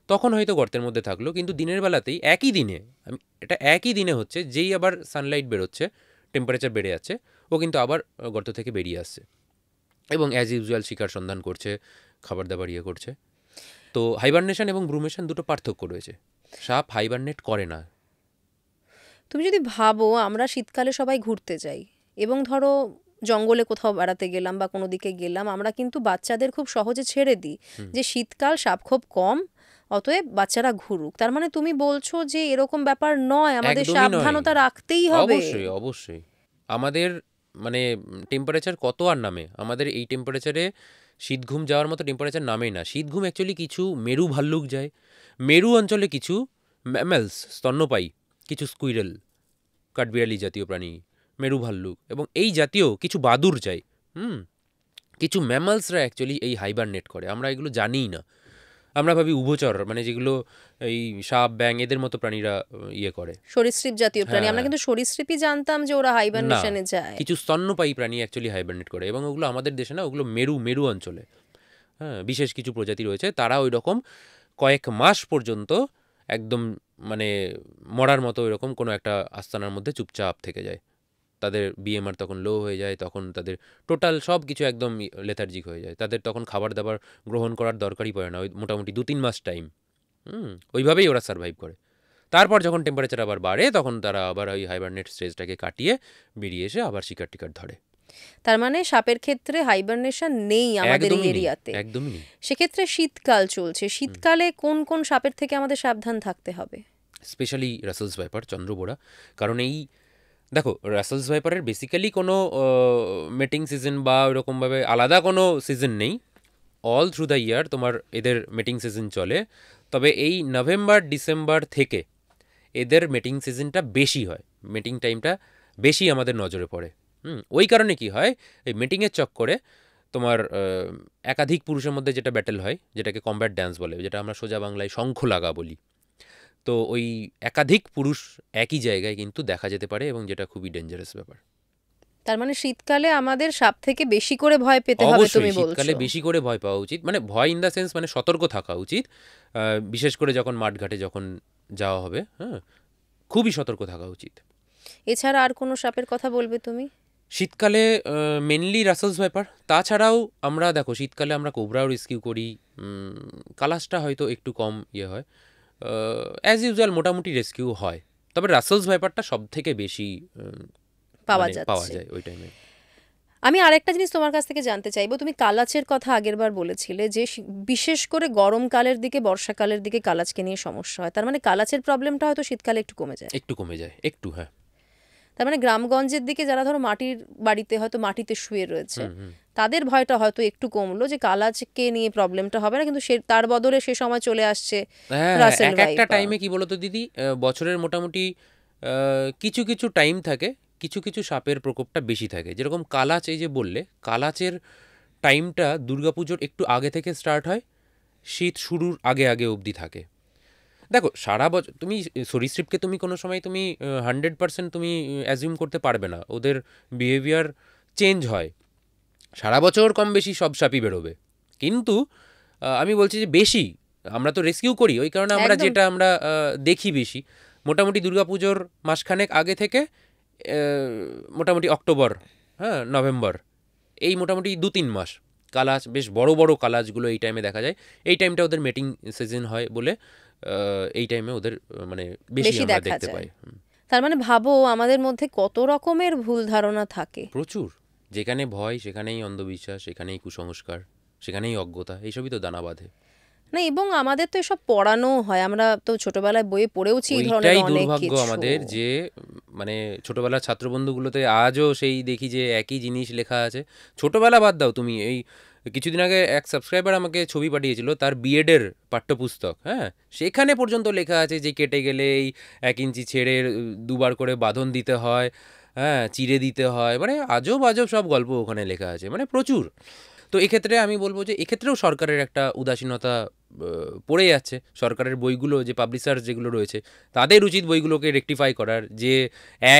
তখন হয়তো গর্তের মধ্যে থাকলো, কিন্তু দিনের বেলাতেই একই দিনে হচ্ছে, যেই আবার সানলাইট বেরোচ্ছে, টেম্পারেচার বেড়ে যাচ্ছে, ও কিন্তু আবার গর্ত থেকে বেরিয়ে আসছে এবং অ্যাজ ইউজুয়াল শিকার সন্ধান করছে, খাবার দাবার ইয়ে করছে। তো হাইবারনেশন এবং ব্রুমেশন দুটো পার্থক্য রয়েছে, সাপ হাইবারনেট করে না। তুমি যদি ভাবো, আমরা শীতকালে সবাই ঘুরতে যাই, এবং ধরো জঙ্গলে কোথাও বেড়াতে গেলাম বা কোনো দিকে গেলাম, আমরা কিন্তু বাচ্চাদের খুব সহজে ছেড়ে দিই যে শীতকাল, সাপ খুব কম, অতএব বাচ্চারা ঘুরুক। তার মানে তুমি বলছো যে এরকম ব্যাপার নয়, আমাদের সাবধানতা রাখতেই হবে। অবশ্যই অবশ্যই। আমাদের মানে টেম্পারেচার কত আর নামে, আমাদের এই টেম্পারেচারে শীত ঘুম যাওয়ার মতো টেম্পারেচার নামেই না। শীত ঘুম অ্যাকচুয়ালি কিছু মেরু ভাল্লুক যায়, মেরু অঞ্চলে কিছু ম্যামেলস, স্তন্যপায়ী, কিছু স্কুইরেল, কাঠবিড়ালি জাতীয় প্রাণী, মেরু ভাল্লুক, এবং এই জাতীয় কিছু বাদুড় যায়। কিছু ম্যামালসরা অ্যাকচুয়ালি এই হাইবারনেট করে, আমরা এগুলো জানিই না। আমরা ভাবি উভচর, মানে যেগুলো এই সাপ, ব্যাঙ, এদের মতো প্রাণীরা ইয়ে করে, সরীসৃপ জাতীয় প্রাণী। আমরা কিন্তু সরীসৃপই জানতাম যে ওরা হাইবারনেশনে যায়। কিছু স্তন্যপায়ী প্রাণী অ্যাকচুয়ালি হাইবারনেট করে, এবং ওগুলো আমাদের দেশে না, ওগুলো মেরু অঞ্চলে, হ্যাঁ, বিশেষ কিছু প্রজাতি রয়েছে, তারা ওই রকম কয়েক মাস পর্যন্ত একদম মানে মরার মতো এরকম কোনো একটা আস্তানার মধ্যে চুপচাপ থেকে যায়। তাদের বিএমআর তখন লো হয়ে যায়, তখন তাদের টোটাল সব কিছু একদম লেথার্জিক হয়ে যায়, তাদের তখন খাবার দাবার গ্রহণ করার দরকারই পড়ে না, ওই মোটামুটি 2-3 মাস টাইম। ওইভাবেই ওরা সার্ভাইভ করে। তারপর যখন টেম্পারেচার আবার বাড়ে, তখন তারা আবার ওই হাইবারনেট স্টেজটাকে কাটিয়ে বেরিয়ে এসে আবার শিকার টিকার ধরে। তার মানে সাপের ক্ষেত্রে হাইবারনেশন নেই আমাদের এই এরিয়াতে, একদমই নেই। সেক্ষেত্রে শীতকাল চলছে, শীতকালে কোন কোন সাপের থেকে আমাদের সাবধান থাকতে হবে? স্পেশালি রাসেলস ভাইপার, চন্দ্রবোড়া। কারণ এই দেখো, রাসেলস ভাইপারের বেসিক্যালি কোনো মেটিং সিজন বা ওরকমভাবে আলাদা কোনো সিজন নেই, অল থ্রু দ্য ইয়ার তোমার এদের মেটিং সিজন চলে। তবে এই নভেম্বর ডিসেম্বর থেকে এদের মেটিং সিজনটা বেশি হয়, মেটিং টাইমটা বেশি আমাদের নজরে পড়ে। ওই কারণে কি হয়, এই মিটিংয়ের চক্করে তোমার একাধিক পুরুষের মধ্যে যেটা ব্যাটেল হয়, যেটাকে কমব্যাট ড্যান্স বলে, যেটা আমরা সোজা বাংলায় শঙ্খ লাগা বলি, তো ওই একাধিক পুরুষ একই জায়গায় কিন্তু দেখা যেতে পারে, এবং যেটা খুবই ডেঞ্জারাস ব্যাপার। তার মানে শীতকালে আমাদের সাপ থেকে বেশি করে ভয় পেতে হবে অবশ্যই তুমি শীতকালে বলছো। বেশি করে ভয় পাওয়া উচিত, মানে ভয় ইন দ্য সেন্স মানে সতর্ক থাকা উচিত, বিশেষ করে যখন মাঠঘাটে যখন যাওয়া হবে, হ্যাঁ, খুবই সতর্ক থাকা উচিত। এছাড়া আর কোনো সাপের কথা বলবে তুমি? শীতকালে মেনলি রাসেলস ভাইপার, তাছাড়াও আমরা দেখো শীতকালে আমরা কোবরাও রেস্কিউ করি, কালাসটা হয়তো একটু কম ইয়ে হয়, অ্যাজ ইউজুয়াল মোটামুটি রেস্কিউ হয়, তবে রাসেলস ভাইপারটা সব থেকে বেশি পাওয়া পাওয়া যাচ্ছে। যায় ওই টাইমে। আমি আরেকটা জিনিস তোমার কাছ থেকে জানতে চাইবো, তুমি কালাচের কথা আগেরবার বলেছিলে যে বিশেষ করে গরমকালের দিকে বর্ষাকালের দিকে কালাচকে নিয়ে সমস্যা হয়, তার মানে কালাচের প্রবলেমটা হয়তো শীতকালে একটু কমে যায়। একটু কমে যায়, একটু, হ্যাঁ। তার মানে গ্রামগঞ্জের দিকে যারা ধরো মাটির বাড়িতে হয়তো মাটিতে শুয়ে রয়েছে, হুম হুম তাদের ভয়টা হয়তো একটু কমলো যে কালাচকে নিয়ে প্রবলেমটা হবে না, কিন্তু সে তার বদলে সে সময় চলে আসছে হ্যাঁ, রাসেল এক একটা ভাইপার। টাইমে কি বলতো দিদি, বছরের মোটামুটি কিছু কিছু টাইম থাকে, কিছু কিছু সাপের প্রকোপটা বেশি থাকে, যেরকম কালাচ, এই যে বললে কালাচের টাইমটা দুর্গাপুজোর একটু আগে থেকে স্টার্ট হয়, শীত শুরুর আগে আগে অবধি থাকে। দেখো সারা বছর তুমি সরীসৃপকে তুমি কোনো সময় তুমি 100% তুমি অ্যাজিউম করতে পারবে না, ওদের বিহেভিয়ার চেঞ্জ হয়, সারা বছর কম বেশি সব সাপই বেরোবে, কিন্তু আমি বলছি যে বেশি আমরা তো রেস্কিউ করি, ওই কারণে আমরা একদম। যেটা আমরা দেখি বেশি, মোটামুটি দুর্গাপুজোর মাসখানেক আগে থেকে মোটামুটি অক্টোবর, হ্যাঁ, নভেম্বর, এই মোটামুটি 2-3 মাস কালাচ, বেশ বড় বড় কালাচগুলো এই টাইমে দেখা যায়, এই টাইমটা ওদের মেটিং সিজন হয় বলে এই টাইমে ওদের মানে বেশি বেশি আমরা দেখা দেখতে যায়। পাই। তার মানে ভাবো আমাদের মধ্যে কত রকমের ভুল ধারণা থাকে। প্রচুর, যেখানে ভয় সেখানেই অন্ধবিশ্বাস, সেখানেই কুসংস্কার, সেখানেই অজ্ঞতা, এইসবই তো দানা বাঁধে। না, এবং আমাদের তো এসব পড়ানো হয়, আমরা তো ছোটবেলায় বইয়ে পড়েওছি এই ধরনের ওইটাই অনেক দুর্ভাগ্য কিছু। আমাদের যে মানে ছোটবেলার ছাত্রবন্ধুগুলোতে আজও সেই দেখি যে একই জিনিস লেখা আছে। ছোটবেলা বাদ দাও, তুমি এই কিছুদিন আগে এক সাবস্ক্রাইবার আমাকে ছবি পাঠিয়েছিল তার বিএডের পাঠ্যপুস্তক, হ্যাঁ, সেখানে পর্যন্ত লেখা আছে যে কেটে গেলে এই 1 ইঞ্চি ছেড়ে 2বার করে বাঁধন দিতে হয়, হ্যাঁ, চিড়ে দিতে হয়, মানে আজব আজব সব গল্প ওখানে লেখা আছে, মানে প্রচুর। তো এক্ষেত্রে আমি বলবো যে এক্ষেত্রেও সরকারের একটা উদাসীনতা পড়ে যাচ্ছে, সরকারের বইগুলো যে পাবলিশার্স যেগুলো রয়েছে তাদের উচিত বইগুলোকে রেকটিফাই করার, যে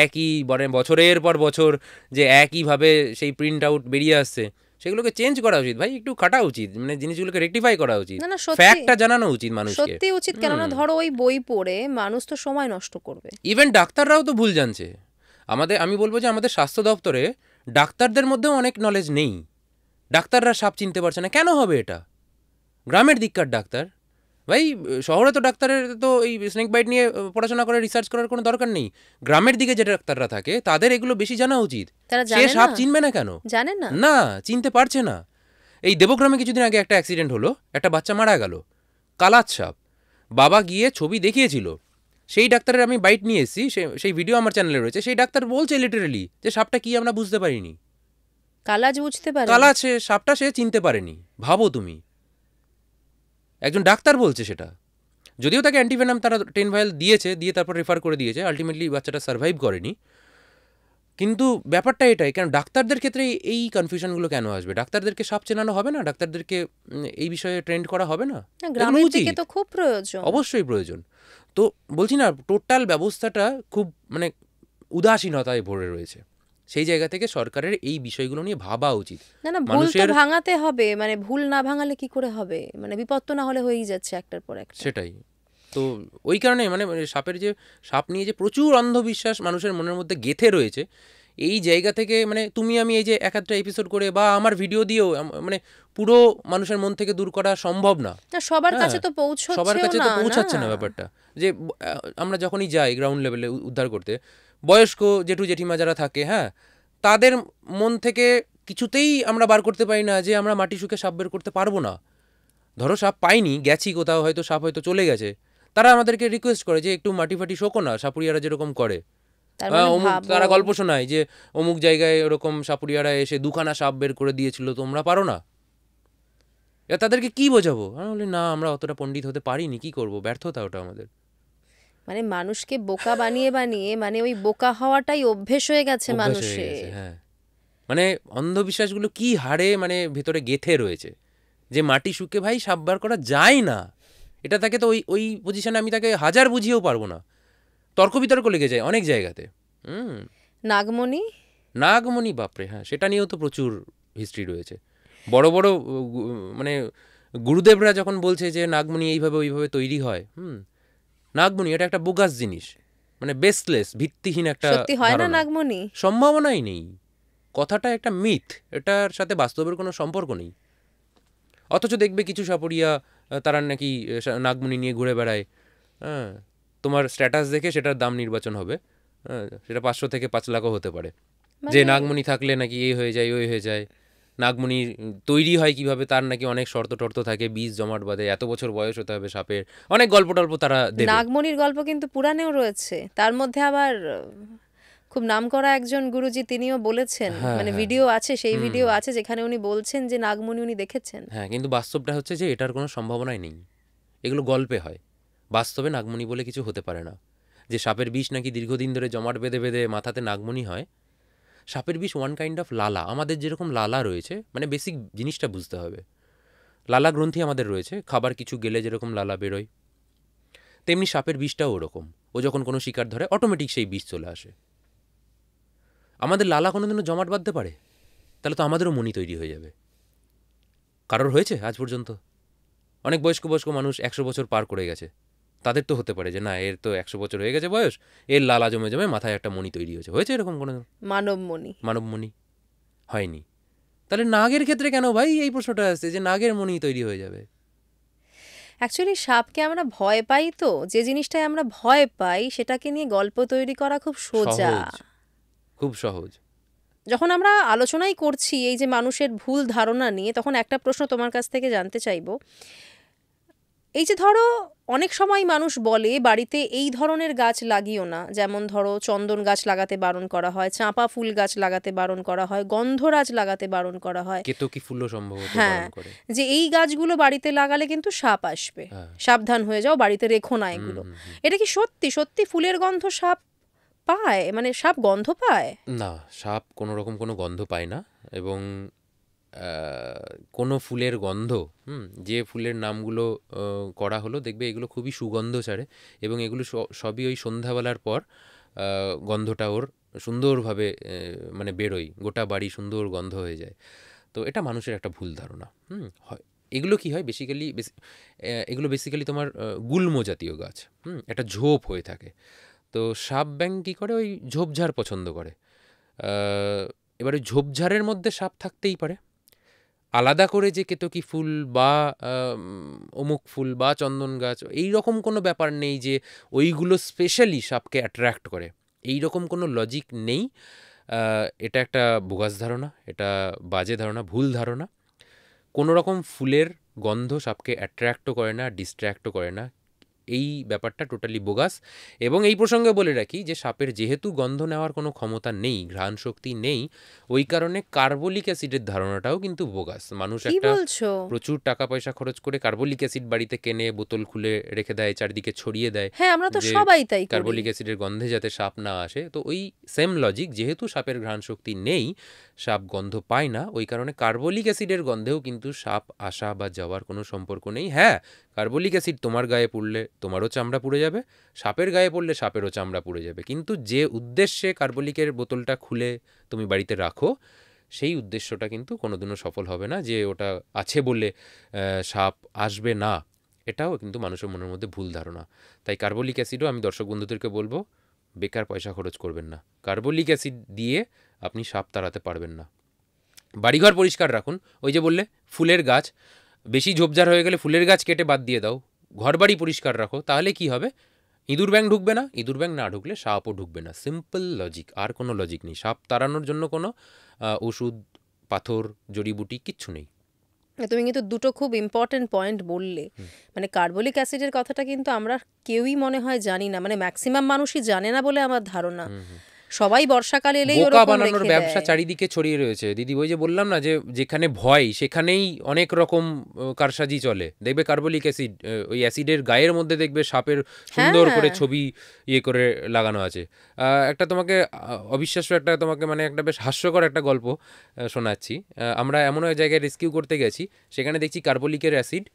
একই বছরের পর বছর যে একইভাবে সেই প্রিন্ট আউট বেরিয়ে আসছে, সেগুলোকে চেঞ্জ করা উচিত ভাই, একটু খাটা উচিত, মানে জিনিসগুলোকে রেকটিফাই করা উচিত, না না, সত্যি ফ্যাক্টটা জানানো উচিত মানুষকে। সত্যি উচিত, কেননা ধরো ওই বই পড়ে মানুষ তো সময় নষ্ট করবে। ইভেন ডাক্তাররাও তো ভুল জানছে, আমি বলবো যে আমাদের স্বাস্থ্য দপ্তরে ডাক্তারদের মধ্যেও অনেক নলেজ নেই, ডাক্তাররা সাপ চিনতে পারছে না, কেন হবে এটা? গ্রামের দিককার ডাক্তার ভাই, শহরে তো ডাক্তারের তো এই স্নেক বাইট নিয়ে পড়াশোনা করে রিসার্চ করার কোনো দরকার নেই, গ্রামের দিকে যে ডাক্তাররা থাকে তাদের এগুলো বেশি জানা উচিত। তারা সে জানে সাপ না, চিনবে না কেন? জানে না। না, চিনতে পারছে না। এই দেবগ্রামে কিছুদিন আগে একটা অ্যাক্সিডেন্ট হলো, একটা বাচ্চা মারা গেল, কালাত সাপ, বাবা গিয়ে ছবি দেখিয়েছিল, সেই ডাক্তারের আমি বাইট নিয়ে এসেছি, সেই ভিডিও আমার চ্যানেলে রয়েছে, সেই ডাক্তার বলছে লিটারেলি যে সাপটা কি আমরা বুঝতে পারিনি, কালাজ বুঝতে পারে। কালাত সে সাপটা সে চিনতে পারেনি, ভাবো তুমি, একজন ডাক্তার বলছে সেটা, যদিও তাকে অ্যান্টিভেনাম তারা 10 ভাইল দিয়েছে, দিয়ে তারপর রেফার করে দিয়েছে, আলটিমেটলি বাচ্চাটা সার্ভাইভ করেনি। কিন্তু ব্যাপারটা এটাই, কেন ডাক্তারদের ক্ষেত্রে এই কনফিউশনগুলো কেন আসবে? ডাক্তারদেরকে সাপ চেনানো হবে না? ডাক্তারদেরকে এই বিষয়ে ট্রেন্ড করা হবে না? না, এগুলো গ্রামের উচিত, দিকে তো খুব প্রয়োজন। অবশ্যই প্রয়োজন। তো বলছি না, টোটাল ব্যবস্থাটা খুব মানে উদাসীনতায় ভরে রয়েছে, সেই জায়গা থেকে সরকারের এই বিষয়গুলো নিয়ে ভাবা উচিত। না না, ভুল তো মানুষের ভাঙাতে হবে, মানে ভুল না ভাঙালে কি করে হবে, মানে বিপদ তো না হলে হয়েই যাচ্ছে একটার পর একটা। সেটাই তো, ওই কারণে মানে সাপ নিয়ে যে প্রচুর অন্ধবিশ্বাস মানুষের মনের মধ্যে গেঁথে রয়েছে, এই জায়গা থেকে মানে তুমি আমি এই যে এক একটা এপিসোড করে বা আমার ভিডিও দিয়েও মানে পুরো মানুষের মন থেকে দূর করা সম্ভব না। না, সবার হ্যাঁ, কাছে তো পৌঁছচ্ছে সবার কাছে তো পৌঁছাচ্ছে না ব্যাপারটা, যে আমরা যখনই যাই গ্রাউন্ড লেভেলে উদ্ধার করতে, বয়স্ক জেঠু জেঠিমা যারা থাকে, হ্যাঁ, তাদের মন থেকে কিছুতেই আমরা বার করতে পারি না যে আমরা মাটি শুকে সাপ বের করতে পারবো না। ধরো সাপ পাইনি, গেছি কোথাও, হয়তো সাপ হয়তো চলে গেছে, তারা আমাদেরকে রিকোয়েস্ট করে যে একটু মাটি ফাটি শোকো না, সাপুরিয়ারা যেরকম করে, তার মানে অমুক ভাবো। তারা গল্প শোনায় যে অমুক জায়গায় ওরকম সাপুরিয়ারা এসে 2খানা সাপ বের করে দিয়েছিল, তোমরা পারো না। এবার তাদেরকে কি বোঝাবো? আমি বলি না, আমরা অতটা পণ্ডিত হতে পারিনি, কি করব, ব্যর্থতা ওটা আমাদের। মানে মানুষকে বোকা বানিয়ে বানিয়ে মানে ওই বোকা হওয়াটাই অভ্যেস হয়ে গেছে অভ্যাস হয়ে মানুষের। গেছে, হ্যাঁ। মানে অন্ধবিশ্বাসগুলো কি হারে মানে ভেতরে গেঁথে রয়েছে, যে মাটি শুকে ভাই সাপ বার করা যায় না, এটা তাকে তো ওই ওই পজিশনে আমি তাকে হাজার বুঝিয়েও পারবো না, তর্ক বিতর্ক লেগে যায় অনেক জায়গাতে। নাগমণি, নাগমণি বাপরে, হ্যাঁ সেটা নিয়েও তো প্রচুর হিস্ট্রি রয়েছে। বড় বড় মানে গুরুদেবরা যখন বলছে যে নাগমণি এইভাবে ওইভাবে তৈরি হয়, নাগমণি এটা একটা বোগাস জিনিস, মানে বেসলেস, ভিত্তিহীন একটা সত্যি হয় না ধারণা। নাগমণি? সম্ভাবনাই নেই, কথাটা একটা মিথ, এটার সাথে বাস্তবের কোনো সম্পর্ক নেই। অথচ দেখবে কিছু সাপড়িয়া তারা নাকি নাগমণি নিয়ে ঘুরে বেড়ায়, হ্যাঁ, তোমার স্ট্যাটাস দেখে সেটার দাম নির্বাচন হবে, হ্যাঁ, সেটা 500 থেকে 5 লাখও হতে পারে, যে নাগমণি থাকলে নাকি এই হয়ে যায় ওই হয়ে যায়, নাগমণি তৈরি হয় কিভাবে তার নাকি অনেক শর্ত টর্ত থাকে, বীজ জমাট বাঁধে, এত বছর বয়স হতে হবে সাপের, অনেক গল্প টল্প তারা দেবে। নাগমণির গল্প কিন্তু পুরাণেও রয়েছে, তার মধ্যে আবার খুব নামকরা একজন গুরুজি তিনিও বলেছেন, মানে ভিডিও আছে, সেই ভিডিও আছে যেখানে উনি বলছেন যে নাগমণি উনি দেখেছেন। হ্যাঁ, কিন্তু বাস্তবটা হচ্ছে যে এটার কোনো সম্ভাবনাই নেই, এগুলো গল্পে হয়, বাস্তবে নাগমণি বলে কিছু হতে পারে না। যে সাপের বিষ নাকি দীর্ঘদিন ধরে জমাট বেঁধে বেঁধে মাথাতে নাগমণি হয়, সাপের বিষ ওয়ান কাইন্ড অফ লালা, আমাদের যেরকম লালা রয়েছে, মানে বেসিক জিনিসটা বুঝতে হবে, লালা গ্রন্থি আমাদের রয়েছে, খাবার কিছু গেলে যেরকম লালা বেরোয়, তেমনি সাপের বিষটাও ওরকম, ও যখন কোনো শিকার ধরে অটোমেটিক সেই বিষ চলে আসে। আমাদের লালা কোনোদিনও জমাট বাঁধতে পারে, তাহলে তো আমাদেরও মণি তৈরি হয়ে যাবে। কারোর হয়েছে আজ পর্যন্ত? অনেক বয়স্ক বয়স্ক মানুষ 100 বছর পার করে গেছে, তাদের তো হতে পারে যে না এর তো 100 বছর হয়ে গেছে বয়স, এর লালা জমে জমে মাথায় একটা মণি তৈরি হয়েছে, হয়েছে এরকম কোনো মানবমণি? মানবমণি হয়নি। তাহলে নাগের ক্ষেত্রে কেন ভাই এই প্রশ্নটা আসছে যে নাগের মণি তৈরি হয়ে যাবে? অ্যাকচুয়ালি সাপকে আমরা ভয় পাই, তো যে জিনিসটায় আমরা ভয় পাই সেটাকে নিয়ে গল্প তৈরি করা খুব সোজা, খুব সহজ। যখন আমরা আলোচনাই করছি এই যে মানুষের ভুল ধারণা নিয়ে, তখন একটা প্রশ্ন তোমার কাছ থেকে জানতে চাইবো। এই যে ধরো অনেক সময় মানুষ বলে বাড়িতে এই ধরনের গাছ লাগিও না, যেমন ধরো চন্দন গাছ লাগাতে বারণ করা হয়, চাঁপা ফুল গাছ লাগাতে বারণ করা হয়, গন্ধরাজ লাগাতে বারণ করা হয়, কেতকী ফুলও সম্ভবত হ্যাঁ, বারণ করে, যে এই গাছগুলো বাড়িতে লাগালে কিন্তু সাপ আসবে, সাবধান হয়ে যাও, বাড়িতে রেখো না এগুলো। এটা কি সত্যি সত্যি ফুলের গন্ধ সাপ পায়, মানে সাপ গন্ধ পায়? না, সাপ কোনো রকম কোনো গন্ধ পায় না, এবং কোনো ফুলের গন্ধ, যে ফুলের নামগুলো করা হলো দেখবে এগুলো খুবই সুগন্ধ ছাড়ে, এবং এগুলো সবই ওই সন্ধ্যাবেলার পর গন্ধটা ওর সুন্দরভাবে মানে বেরোয়, গোটা বাড়ি সুন্দর গন্ধ হয়ে যায়। তো এটা মানুষের একটা ভুল ধারণা। হয় এগুলো কি হয় বেসিক্যালি, এগুলো বেসিক্যালি তোমার গুল্ম জাতীয় গাছ, একটা ঝোপ হয়ে থাকে। তো সাপ ব্যাং কী করে, ওই ঝোপঝাড় পছন্দ করে। এবারে ঝোপঝাড়ের মধ্যে সাপ থাকতেই পারে, আলাদা করে যে কেতকী ফুল বা অমুক ফুল বা চন্দন গাছ এই রকম কোনো ব্যাপার নেই যে ওইগুলো স্পেশালি সাপকে অ্যাট্রাক্ট করে, এই রকম কোনো লজিক নেই। এটা একটা বোগাস ধারণা, এটা বাজে ধারণা, ভুল ধারণা। কোনো রকম ফুলের গন্ধ সাপকে অ্যাট্রাক্টও করে না, ডিস্ট্র্যাক্টও করে না, এই ব্যাপারটা টোটালি বোগাস। এবং এই প্রসঙ্গে বলে রাখি যে সাপের যেহেতু গন্ধ নেওয়ার কোনো ক্ষমতা নেই, ঘ্রাণ শক্তি নেই, ওই কারণে কার্বলিক অ্যাসিডের ধারণাটাও কিন্তু বোগাস। মানুষ একটা প্রচুর টাকা পয়সা খরচ করে কার্বলিক অ্যাসিড বাড়িতে কেনে বোতল খুলে রেখে দেয়, চারদিকে ছড়িয়ে দেয়, হ্যাঁ আমরা তো সবাই তাই করি, কার্বলিক অ্যাসিডের গন্ধে যাতে সাপ না আসে। তো ওই সেম লজিক, যেহেতু সাপের ঘ্রাণ শক্তি নেই, সাপ গন্ধ পায় না, ওই কারণে কার্বলিক অ্যাসিডের গন্ধেও কিন্তু সাপ আসা বা যাওয়ার কোনো সম্পর্ক নেই। হ্যাঁ, কার্বলিক অ্যাসিড তোমার গায়ে পড়লে তোমারও চামড়া পুড়ে যাবে, সাপের গায়ে পড়লে সাপেরও চামড়া পুড়ে যাবে, কিন্তু যে উদ্দেশ্যে কার্বলিকের বোতলটা খুলে তুমি বাড়িতে রাখো, সেই উদ্দেশ্যটা কিন্তু কোনোদিনও সফল হবে না, যে ওটা আছে বলে সাপ আসবে না। এটাও কিন্তু মানুষের মনের মধ্যে ভুল ধারণা। তাই কার্বলিক অ্যাসিডও আমি দর্শক বন্ধুদেরকে বলবো বেকার পয়সা খরচ করবেন না, কার্বলিক অ্যাসিড দিয়ে আপনি সাপ তাড়াতে পারবেন না। বাড়িঘর পরিষ্কার রাখুন, ওই যে বললে ফুলের গাছ, বেশি ঝোপঝাড় হয়ে গেলে ফুলের গাছ কেটে বাদ দিয়ে দাও, ঘর বাড়ি পরিষ্কার রাখো, তাহলে কি হবে? ইঁদুর ব্যাং ঢুকবে না, ইঁদুর ব্যাং না ঢুকলে সাপও ঢুকবে না। সিম্পল লজিক, আর কোনো লজিক নেই। সাপ তাড়ানোর জন্য কোনো ওষুধ, পাথর, জড়িবুটি কিচ্ছু নেই। তুমি কিন্তু দুটো খুব ইম্পর্টেন্ট পয়েন্ট বললে, মানে কার্বলিক অ্যাসিডের কথাটা কিন্তু আমরা কেউই মনে হয় জানি না, মানে ম্যাক্সিমাম মানুষই জানে না বলে আমার ধারণা। সবাই বর্ষাকালে এলেই বোকা ওরকম বানানোর রেখে ব্যবসা দেয়। চারিদিকে ছড়িয়ে রয়েছে দিদি। ওই যে বললাম না যে যেখানে ভয় সেখানেই অনেক রকম কারসাজি চলে। দেখবে কার্বলিক অ্যাসিড, ওই অ্যাসিডের গায়ের মধ্যে দেখবে সাপের সুন্দর করে হ্যাঁ, ছবি ইয়ে করে লাগানো আছে। একটা তোমাকে অবিশ্বাস্য একটা তোমাকে মানে একটা বেশ হাস্যকর একটা গল্প শোনাচ্ছি। আমরা এমন এক জায়গায় রেস্কিউ করতে গেছি, সেখানে দেখছি কার্বলিকের অ্যাসিড,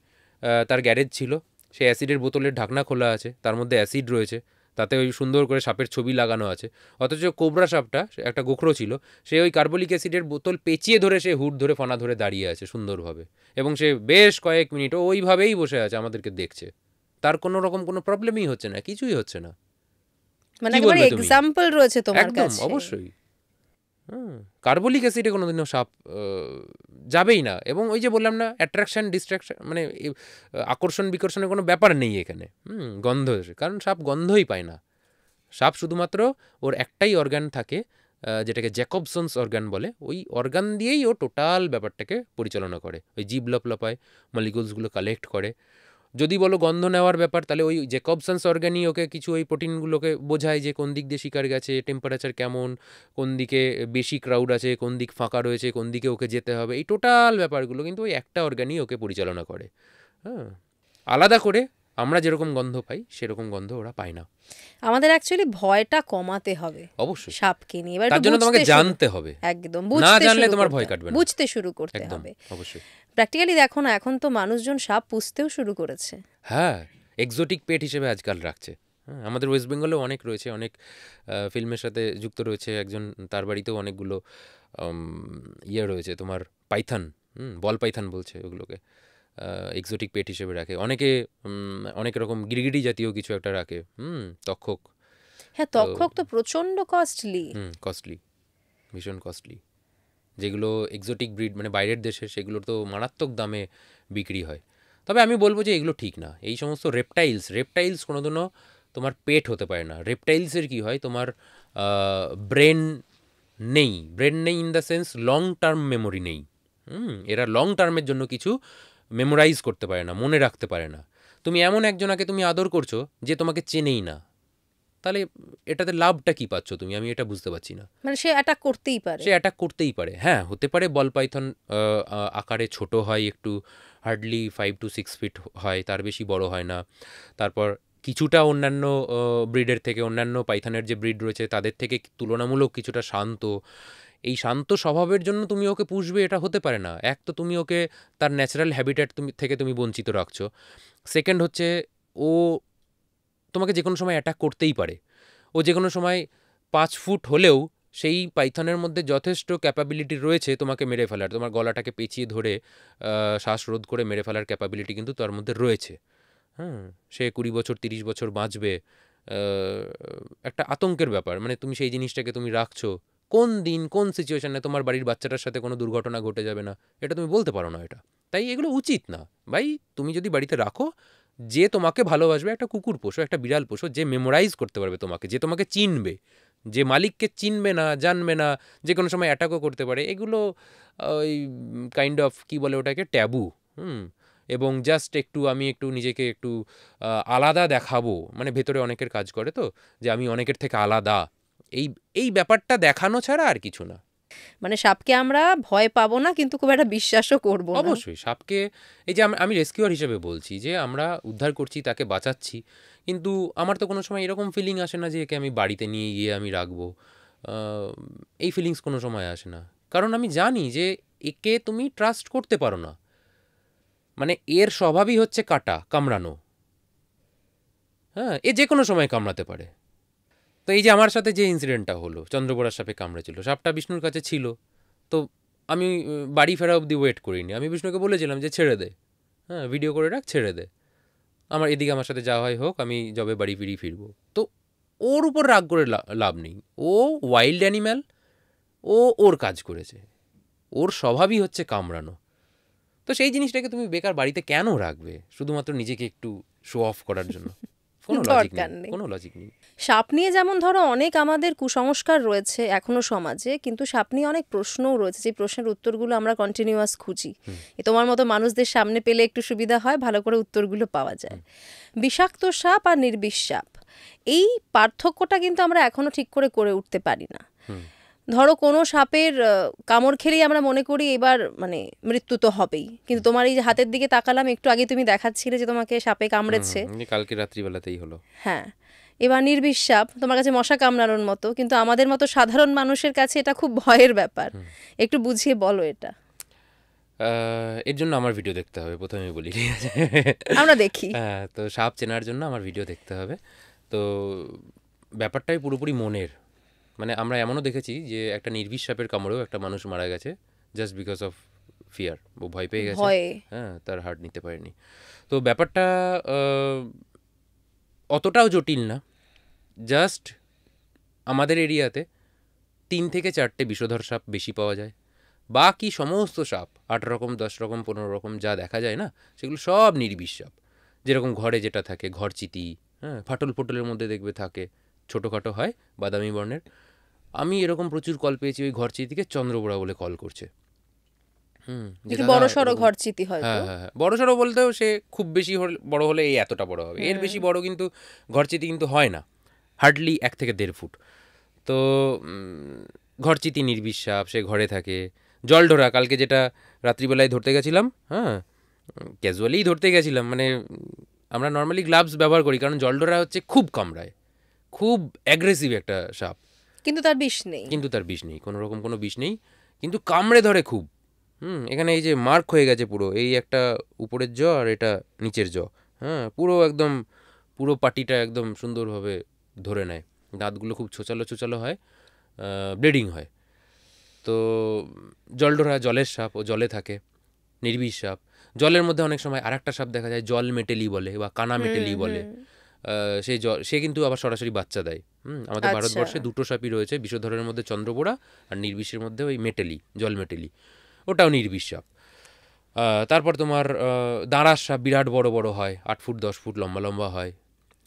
তার গ্যারেজ ছিল, সেই অ্যাসিডের বোতলের ঢাকনা খোলা আছে, তার মধ্যে অ্যাসিড রয়েছে, তাতে ওই সুন্দর করে সাপের ছবি লাগানো আছে। অথচ কোবরা সাপটা একটা গোখরো ছিল, সে ওই কার্বলিক অ্যাসিডের বোতল পেঁচিয়ে ধরে সে হুড ধরে ফনা ধরে দাঁড়িয়ে আছে সুন্দরভাবে, এবং সে বেশ কয়েক মিনিট ওইভাবেই বসে আছে, আমাদেরকে দেখছে। তার কোনো রকম কোনো প্রবলেমই হচ্ছে না, কিছুই হচ্ছে না। মানে কি একেবারে বলবে তুমি? এক্সাম্পল রয়েছে তোমার একদম কাছে। অবশ্যই। কার্বলিক অ্যাসিডে কোনোদিনও সাপ যাবেই না। এবং ওই যে বললাম না, অ্যাট্রাকশন ডিস্ট্রাকশন মানে আকর্ষণ বিকর্ষণের কোনো ব্যাপার নেই এখানে। গন্ধ, কারণ সাপ গন্ধই পায় না। সাপ শুধুমাত্র ওর একটাই অর্গান থাকে, যেটাকে জ্যাকবসন্স অর্গান বলে, ওই অর্গান দিয়েই ও টোটাল ব্যাপারটাকে পরিচালনা করে। ওই জিভ লপলপায়, মলিকুলসগুলো কালেক্ট করে। যদি বলো গন্ধ নেওয়ার ব্যাপার, তাহলে ওই জ্যাকবসন্স অর্গানই ওকে কিছু ওই প্রোটিনগুলোকে বোঝায় যে কোন দিক দিয়ে শিকার গেছে, টেম্পারেচার কেমন, কোন দিকে বেশি ক্রাউড আছে, কোন দিক ফাঁকা রয়েছে, কোন দিকে ওকে যেতে হবে, এই টোটাল ব্যাপারগুলো কিন্তু ওই একটা অর্গানই ওকে পরিচালনা করে। হ্যাঁ, আলাদা করে আমরা যেরকম গন্ধ পাই সেরকম গন্ধ ওরা পায় না। আমাদের অ্যাকচুয়ালি ভয়টা কমাতে হবে অবশ্যই, সাপকে নিয়ে। এবার তার একটু জন্য তোমাকে বুঝতে শুরু- জানতে হবে। একদম না বুঝতে জানলে শুরু তোমার করতে ভয় হবে, কাটবে না। বুঝতে শুরু করতে একদম হবে। অবশ্যই। প্র্যাকটিক্যালি দেখো না, এখন তো মানুষজন সাপ পুষতেও শুরু করেছে। হ্যাঁ, এক্সোটিক পেট হিসেবে আজকাল রাখছে। হ্যাঁ, আমাদের ওয়েস্ট বেঙ্গলেও অনেক রয়েছে, অনেক ফিল্মের সাথে যুক্ত রয়েছে একজন, তার বাড়িতেও অনেকগুলো ইয়ে রয়েছে তোমার, পাইথন, বল পাইথন বলছে ওগুলোকে, এক্সোটিক পেট হিসেবে রাখে অনেকে। অনেক রকম গিরগিটি জাতীয় কিছু একটা রাখে, তক্ষক। হ্যাঁ, তক্ষক তো প্রচন্ড কস্টলি। কস্টলি, ভীষণ কস্টলি। যেগুলো এক্সোটিক ব্রিড মানে বাইরের দেশে, সেগুলো তো মারাত্মক দামে বিক্রি হয়। তবে আমি বলবো যে এগুলো ঠিক না। এই সমস্ত রেপটাইলস কোনোদিনও তোমার পেট হতে পারে না। রেপটাইলসের কি হয়, তোমার ব্রেন ব্রেন নেই in the sense long term memory নেই। এরা লং টার্মের জন্য কিছু মেমোরাইজ করতে পারে না, মনে রাখতে পারে না। তুমি এমন একজনাকে তুমি আদর করছো যে তোমাকে চেনেই না, তাহলে এটাতে লাভটা কি পাচ্ছ তুমি? আমি এটা বুঝতে পারছি না। মানে সে অ্যাটাক করতেই পারে। সে অ্যাটাক করতেই পারে, হ্যাঁ, হতে পারে বল পাইথন আকারে ছোট হয় একটু, হার্ডলি 5 to 6 ফিট হয়, তার বেশি বড় হয় না। তারপর কিছুটা অন্যান্য ব্রিডের থেকে, অন্যান্য পাইথনের যে ব্রিড রয়েছে তাদের থেকে তুলনামূলক কিছুটা শান্ত। এই শান্ত স্বভাবের জন্য তুমি ওকে পুষবে, এটা হতে পারে না। এক তো তুমি ওকে তার ন্যাচারাল হ্যাবিটেট থেকে তুমি বঞ্চিত রাখছো। সেকেন্ড হচ্ছে, ও তোমাকে যে কোনো সময় অ্যাটাক করতেই পারে। ও যে কোনো সময় 5 ফুট হলেও সেই পাইথনের মধ্যে যথেষ্ট ক্যাপাবিলিটি রয়েছে তোমাকে মেরে ফেলার, তোমার গলাটাকে পেঁচিয়ে ধরে শ্বাসরোধ করে মেরে ফেলার ক্যাপাবিলিটি কিন্তু তার মধ্যে রয়েছে। সে 20 বছর 30 বছর বাঁচবে, একটা আতঙ্কের ব্যাপার। মানে তুমি সেই জিনিসটাকে তুমি রাখছো, কোন দিন কোন সিচুয়েশনে তোমার বাড়ির বাচ্চাটার সাথে কোনো দুর্ঘটনা ঘটে যাবে না, এটা তুমি বলতে পারো না। এটা তাই এগুলো উচিত না ভাই। তুমি যদি বাড়িতে রাখো, যে তোমাকে ভালোবাসবে, একটা কুকুর পোষো, একটা বিড়াল পোষো, যে মেমোরাইজ করতে পারবে তোমাকে, যে তোমাকে চিনবে, যে মালিককে চিনবে না, জানবে না, যে কোনো সময় অ্যাটাকও করতে পারে। এগুলো ওই কাইন্ড অফ কী বলে ওটাকে, ট্যাবু। এবং জাস্ট আমি একটু নিজেকে একটু আলাদা দেখাবো, মানে ভেতরে অনেকের কাজ করে তো, যে আমি অনেকের থেকে আলাদা, এই এই ব্যাপারটা দেখানো ছাড়া আর কিছু না। মানে সাপকে আমরা ভয় পাবো না, কিন্তু খুব একটা বিশ্বাসও করবো না। অবশ্যই সাপকে, এই যে আমি রেস্কিউয়ার হিসেবে বলছি যে আমরা উদ্ধার করছি, তাকে বাঁচাচ্ছি, কিন্তু আমার তো কোনো সময় এরকম ফিলিং আসে না যে একে আমি বাড়িতে নিয়ে গিয়ে আমি রাখবো। এই ফিলিংস কোনো সময় আসে না, কারণ আমি জানি যে একে তুমি ট্রাস্ট করতে পারো না। মানে এর স্বভাবই হচ্ছে কামড়ানো। হ্যাঁ, এ যে কোনো সময় কামড়াতে পারে। তো এই যে আমার সাথে যে ইনসিডেন্টটা হলো, চন্দ্রবোড়ার সাপে কামড়েছিল, সাপটা বিষ্ণুর কাছে ছিল। তো আমি বাড়ি ফেরা অবধি ওয়েট করিনি, আমি বিষ্ণুকে বলেছিলাম যে ছেড়ে দে, হ্যাঁ, ভিডিও করে রাখ, ছেড়ে দে, আমার এদিকে আমার সাথে যা হয় হোক, আমি যবে বাড়ি ফিরবো। তো ওর উপর রাগ করে লাভ নেই, ও ওয়াইল্ড অ্যানিম্যাল, ওর কাজ করেছে, ওর স্বভাবই হচ্ছে কামড়ানো। তো সেই জিনিসটাকে তুমি বেকার বাড়িতে কেন রাখবে, শুধুমাত্র নিজেকে একটু শো অফ করার জন্য? কোনো লজিক দরকার নেই, নেই। কোনো লজিক নেই। সাপ নিয়ে যেমন ধরো অনেক আমাদের কুসংস্কার রয়েছে এখনো সমাজে, কিন্তু সাপ নিয়ে অনেক প্রশ্নও রয়েছে, যে প্রশ্নের উত্তরগুলো আমরা কন্টিনিউয়াস খুঁজি। তোমার মতো মানুষদের সামনে পেলে একটু সুবিধা হয়, ভালো করে উত্তরগুলো পাওয়া যায়। বিষাক্ত সাপ আর নির্বিষ সাপ, এই পার্থক্যটা কিন্তু আমরা এখনো ঠিক করে করে উঠতে পারি না। ধরো কোনো সাপের কামড় খেলেই আমরা মনে করি এবার মানে মৃত্যু তো হবেই, কিন্তু তোমার এই যে হাতের দিকে তাকালাম একটু আগে, তুমি দেখাচ্ছিলে যে তোমাকে সাপে কামড়েছে। কালকে রাত্রিবেলাতেই হলো। হ্যাঁ, এবার নির্বিষ সাপ তোমার কাছে মশা কামড়ানোর মতো, কিন্তু আমাদের মতো সাধারণ মানুষের কাছে এটা খুব ভয়ের ব্যাপার। একটু বুঝিয়ে বলো এটা। এর জন্য আমার ভিডিও দেখতে হবে, প্রথমে বলি, ঠিক আছে? আমরা দেখি। হ্যাঁ, তো সাপ চেনার জন্য আমার ভিডিও দেখতে হবে। তো ব্যাপারটাই পুরোপুরি মনের, মানে আমরা এমনও দেখেছি যে একটা নির্বিষ সাপের কামড়েও একটা মানুষ মারা গেছে, জাস্ট বিকজ অফ ফিয়ার, ও ভয় পেয়ে গেছে। ভয়ে। হ্যাঁ, তার হার্ট নিতে পারেনি। তো ব্যাপারটা অতটাও জটিল না। জাস্ট আমাদের এরিয়াতে 3 থেকে 4টে বিষধর সাপ বেশি পাওয়া যায়। বাকি সমস্ত সাপ 8 রকম, 10 রকম, 15 রকম যা দেখা যায় না, সেগুলো সব নির্বিষ সাপ। যেরকম ঘরে যেটা থাকে ঘরচিতি, হ্যাঁ, ফাটল ফোটলের মধ্যে দেখবে থাকে, ছোটোখাটো হয়, বাদামি বর্ণের। আমি এরকম প্রচুর কল পেয়েছি, ওই ঘরচিতিকে চন্দ্রবোড়া বলে কল করছে। একটু বড় সড়ো ঘরচিতি হয়তো। হ্যাঁ হ্যাঁ হ্যাঁ, বড় সড়ো বলতেও সে খুব বেশি বড় হলে এই এতটা বড় হবে, এর বেশি বড় কিন্তু ঘরচিতি কিন্তু হয় না, হার্ডলি 1 থেকে 1.5 ফুট। তো ঘরচিতি নির্বিষ সাপ, সে ঘরে থাকে। জলঢোরা, কালকে যেটা রাত্রিবেলায় ধরতে গেছিলাম, হ্যাঁ, ক্যাজুয়ালিই ধরতে গেছিলাম, মানে আমরা নর্মালি গ্লাভস ব্যবহার করি, কারণ জলঢোরা হচ্ছে খুব কামড়ায়, খুব অ্যাগ্রেসিভ একটা সাপ, কিন্তু তার বিষ নেই। কিন্তু তার বিষ নেই, কোনো রকম কোনো বিষ নেই, কিন্তু কামড়ে ধরে খুব। এখানে এই যে মার্ক হয়ে গেছে পুরো, এই একটা উপরের জ আর এটা নিচের জ, হ্যাঁ, পুরো একদম পুরো পাটিটা একদম সুন্দরভাবে ধরে নেয়। দাঁতগুলো খুব ছোচালো ছোচালো হয়, ব্লিডিং হয়। তো জলঢোরা জলের সাপ, ও জলে থাকে, নির্বিষ সাপ। জলের মধ্যে অনেক সময় আর একটা সাপ দেখা যায়, জল মেটেলি বলে বা কানা মেটেলি বলে। সে কিন্তু আবার সরাসরি বাচ্চা দেয়। আমাদের ভারতবর্ষে 2টো সাপই রয়েছে, বিষধরের মধ্যে চন্দ্রবোড়া, আর নির্বিষের মধ্যে ওই মেটেলি, জল মেটেলি, ওটাও নির্বিষ সাপ। তারপর তোমার দাঁড়ার সাপ বিরাট বড় বড় হয়, 8 ফুট 10 ফুট লম্বা লম্বা হয়,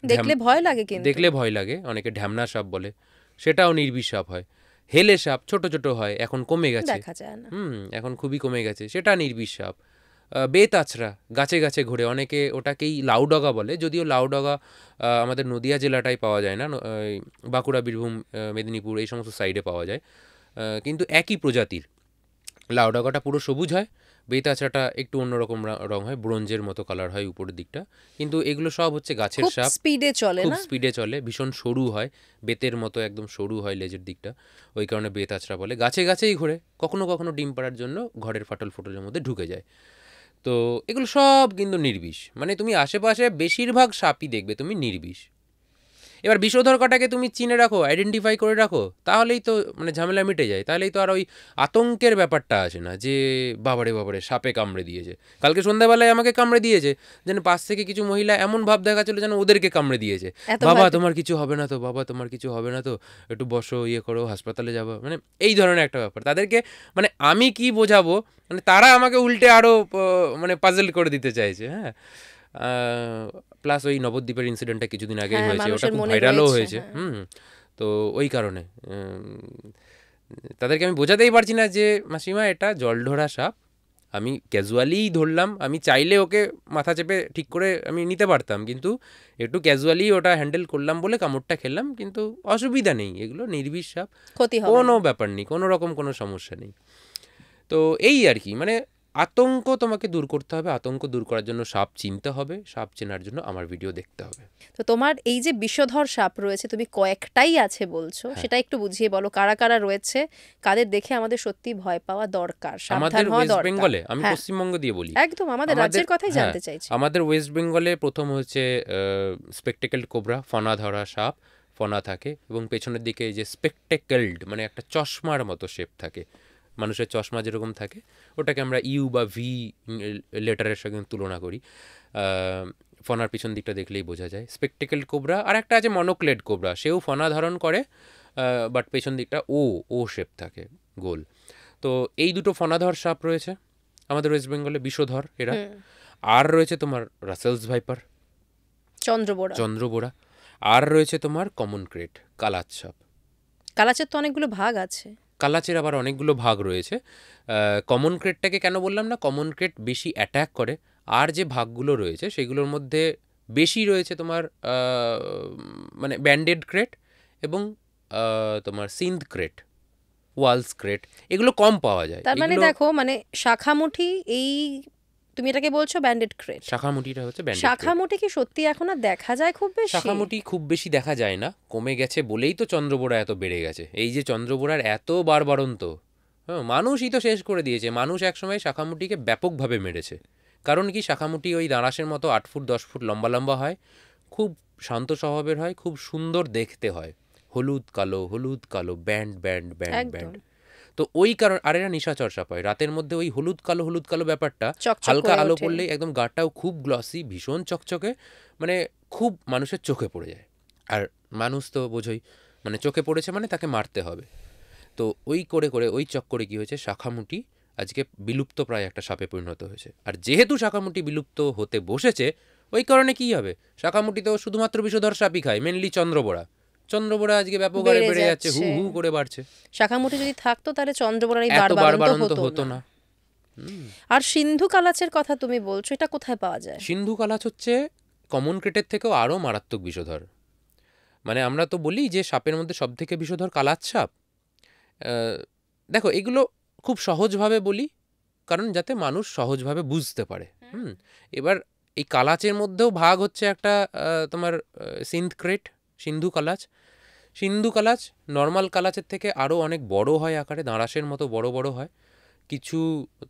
দেখলে ভয় লাগে, কিন্তু দেখলে ভয় লাগে, অনেকে ঢ্যামনা সাপ বলে, সেটাও নির্বিষ সাপ হয়। হেলে সাপ ছোট ছোট হয়, এখন কমে গেছে, দেখা যায় না। এখন খুবই কমে গেছে, সেটা নির্বিষ সাপ। বেতাছড়া গাছে গাছে ঘুরে, অনেকে ওটাকেই লাউডগা বলে, যদিও লাউডগা আমাদের নদিয়া জেলাটাই পাওয়া যায় না, বাঁকুড়া, বীরভূম, মেদিনীপুর এই সমস্ত সাইডে পাওয়া যায়, কিন্তু একই প্রজাতির। লাউডগাটা পুরো সবুজ হয়, বেতাছড়াটা একটু অন্যরকম রং হয়, ব্রোঞ্জের মতো কালার হয় উপরের দিকটা, কিন্তু এগুলো সব হচ্ছে গাছের সাপ, স্পিডে চলে, খুব না স্পিডে চলে, ভীষণ সরু হয়, বেতের মতো একদম সরু হয় লেজের দিকটা, ওই কারণে বেতাছড়া বলে। গাছে গাছেই ঘোরে, কখনো কখনো ডিম পাড়ার জন্য ঘরের ফাটল ফোটলের মধ্যে ঢুকে যায়। তো এগুলো সব কিন্তু নির্বিষ, মানে তুমি আশেপাশে বেশিরভাগ সাপই দেখবে তুমি নির্বিষ। এবার বিষধর কটাকে তুমি চিনে রাখো, আইডেন্টিফাই করে রাখো, তাহলেই তো মানে ঝামেলা মিটে যায়, তাহলেই তো আর ওই আতঙ্কের ব্যাপারটা আসে না যে বাবারে বাবারে সাপে কামড়ে দিয়েছে। কালকে সন্ধ্যাবেলায় আমাকে কামড়ে দিয়েছে, যেন পাশ থেকে কিছু মহিলা এমন ভাব দেখাচ্ছিল যেন ওদেরকে কামড়ে দিয়েছে। বাবা তোমার কিছু হবে না তো, বাবা তোমার কিছু হবে না তো, একটু বসো, ইয়ে করো, হাসপাতালে যাবো, মানে এই ধরনের একটা ব্যাপার। তাদেরকে মানে আমি কি বোঝাবো, মানে তারা আমাকে উল্টে আরও মানে পাজল করে দিতে চাইছে। হ্যাঁ, প্লাস ওই নবদ্বীপের ইনসিডেন্টটা কিছুদিন আগেই হয়েছে, ওটা খুব ভাইরালও হয়েছে। তো ওই কারণে তাদেরকে আমি বোঝাতেই পারছি না যে মাসিমা এটা জলঢোরা সাপ, আমি ক্যাজুয়ালিই ধরলাম, আমি চাইলে ওকে মাথা চেপে ঠিক করে আমি নিতে পারতাম, কিন্তু একটু ক্যাজুয়ালি ওটা হ্যান্ডেল করলাম বলে কামড়টা খেললাম, কিন্তু অসুবিধা নেই, এগুলো নির্বিষ সাপ, কোনো ব্যাপার নেই, কোনো রকম কোনো সমস্যা নেই। তো এই আর কি, মানে আতঙ্ক তোমাকে দূর করতে হবে, আতঙ্ক দূর করার জন্য সাপ চিনতে হবে, সাপ চেনার জন্য আমার ভিডিও দেখতে হবে। তো তোমার এই যে বিষধর সাপ রয়েছে, তুমি কয়েকটাই আছে বলছো, সেটা একটু বুঝিয়ে বলো, কারা কারা রয়েছে, কাদের দেখে আমাদের সত্যি ভয় পাওয়া দরকার, সাবধান হওয়া দরকার। বেঙ্গলে, আমি পশ্চিমবঙ্গ দিয়ে বলি, একদম আমাদের রাজ্যের কথাই জানতে চাইছি। আমাদের ওয়েস্ট বেঙ্গলে প্রথম হচ্ছে স্পেকটেকেলড কোবরা, ফনা ধরা সাপ, ফনা থাকে এবং পেছনের দিকে যে স্পেকটেকেলড মানে একটা চশমার মতো শেপ থাকে, মানুষের চশমা যেরকম থাকে, ওটাকে আমরা ইউ বা ভি লেটারের সঙ্গে তুলনা করি। ফনার পিছন দিকটা দেখলেই বোঝা যায় স্পেকটেকেলড কোবরা। আর একটা আছে মনোক্লেড কোবরা, সেও ফনা ধারণ করে, বাট পেছন দিকটা ও শেপ থাকে, গোল। তো এই দুটো ফনাধর সাপ রয়েছে আমাদের ওয়েস্ট বেঙ্গলে, বিষধর এরা। আর রয়েছে তোমার রাসেলস ভাইপার, চন্দ্রবোড়া। চন্দ্রবোড়া। আর রয়েছে তোমার কমন ক্রেট, কালাচ সাপ। কালাচের তো অনেকগুলো ভাগ আছে। কালাচের আবার অনেকগুলো ভাগ রয়েছে। কমন ক্রেটটাকে কেন বললাম না, কমন ক্রেট বেশি অ্যাট্যাক করে। আর যে ভাগগুলো রয়েছে সেগুলোর মধ্যে বেশি রয়েছে তোমার মানে ব্যান্ডেড ক্রেট এবং তোমার সিন্ধ ক্রেট, ওয়ালস ক্রেট, এগুলো কম পাওয়া যায়। তার মানে এগুলো- দেখো, মানে শাখামুঠি, এই তুমি এটাকে বলছো ব্যান্ডেড ক্রেট। শাখামুটিটা হচ্ছে ব্যান্ডেড ক্রেট। শাখামুঠি কি সত্যি এখন আর দেখা যায় খুব বেশি? শাখামুটি খুব বেশি দেখা যায় না, কমে গেছে বলেই তো চন্দ্রবোড়া এত বেড়ে গেছে। এই যে চন্দ্রবোড়ার এত বাড়বাড়ন্ত, হ্যাঁ, মানুষই তো শেষ করে দিয়েছে। মানুষ একসময় শাখামুটিকে ব্যাপকভাবে মেরেছে। কারণ কি, শাখামুটি ওই দাঁড়াসের মতো 8 ফুট 10 ফুট লম্বা লম্বা হয়, খুব শান্ত স্বভাবের হয়, খুব সুন্দর দেখতে হয়, হলুদ কালো ব্যান্ড ব্যান্ড ব্যান্ড একদম ব্যান্ড। তো ওই কারণ, আর এরা নিশাচর সাপ হয়। রাতের মধ্যে ওই হলুদ কালো ব্যাপারটা, চকচক হালকা করে আলো ওঠে। পড়লেই একদম গাটাও খুব গ্লসি, ভীষণ চকচকে, মানে খুব মানুষের চোখে পড়ে যায়। আর মানুষ তো বোঝোই, মানে চোখে পড়েছে মানে তাকে মারতে হবে। তো ওই করে করে ওই চক্করে কি হয়েছে, শাখামুটি আজকে বিলুপ্ত প্রায় একটা সাপে পরিণত হয়েছে। আর যেহেতু শাখামুটি বিলুপ্ত হতে বসেছে, ওই কারণে কি হবে, শাখামুটি তো শুধুমাত্র বিষধর সাপই খায়, মেনলি চন্দ্রবোড়া আজকে ব্যাপক হারে বেড়ে যাচ্ছে, হু হু করে বাড়ছে। শাখামুটি যদি থাকতো তাহলে চন্দ্রবোড়ার এই এত বাড়বাড়ন্ত বাড়বাড়ন্ত হতো হতো না। না। আর সিন্ধু কালাচের কথা তুমি বলছো, এটা কোথায় পাওয়া যায়? সিন্ধু কালাচ হচ্ছে কমন ক্রেটের থেকেও আরও মারাত্মক বিষধর। মানে আমরা তো বলি যে সাপের মধ্যে সব থেকে বিষধর কালাচ সাপ। দেখো, এগুলো খুব সহজভাবে বলি, কারণ যাতে মানুষ সহজভাবে বুঝতে পারে। এবার এই কালাচের মধ্যেও ভাগ হচ্ছে একটা তোমার সিন্ধু কালাচ নর্মাল কালাচের থেকে আরও অনেক বড় হয় আকারে, দাঁড়াসের মতো বড় বড় হয়। কিছু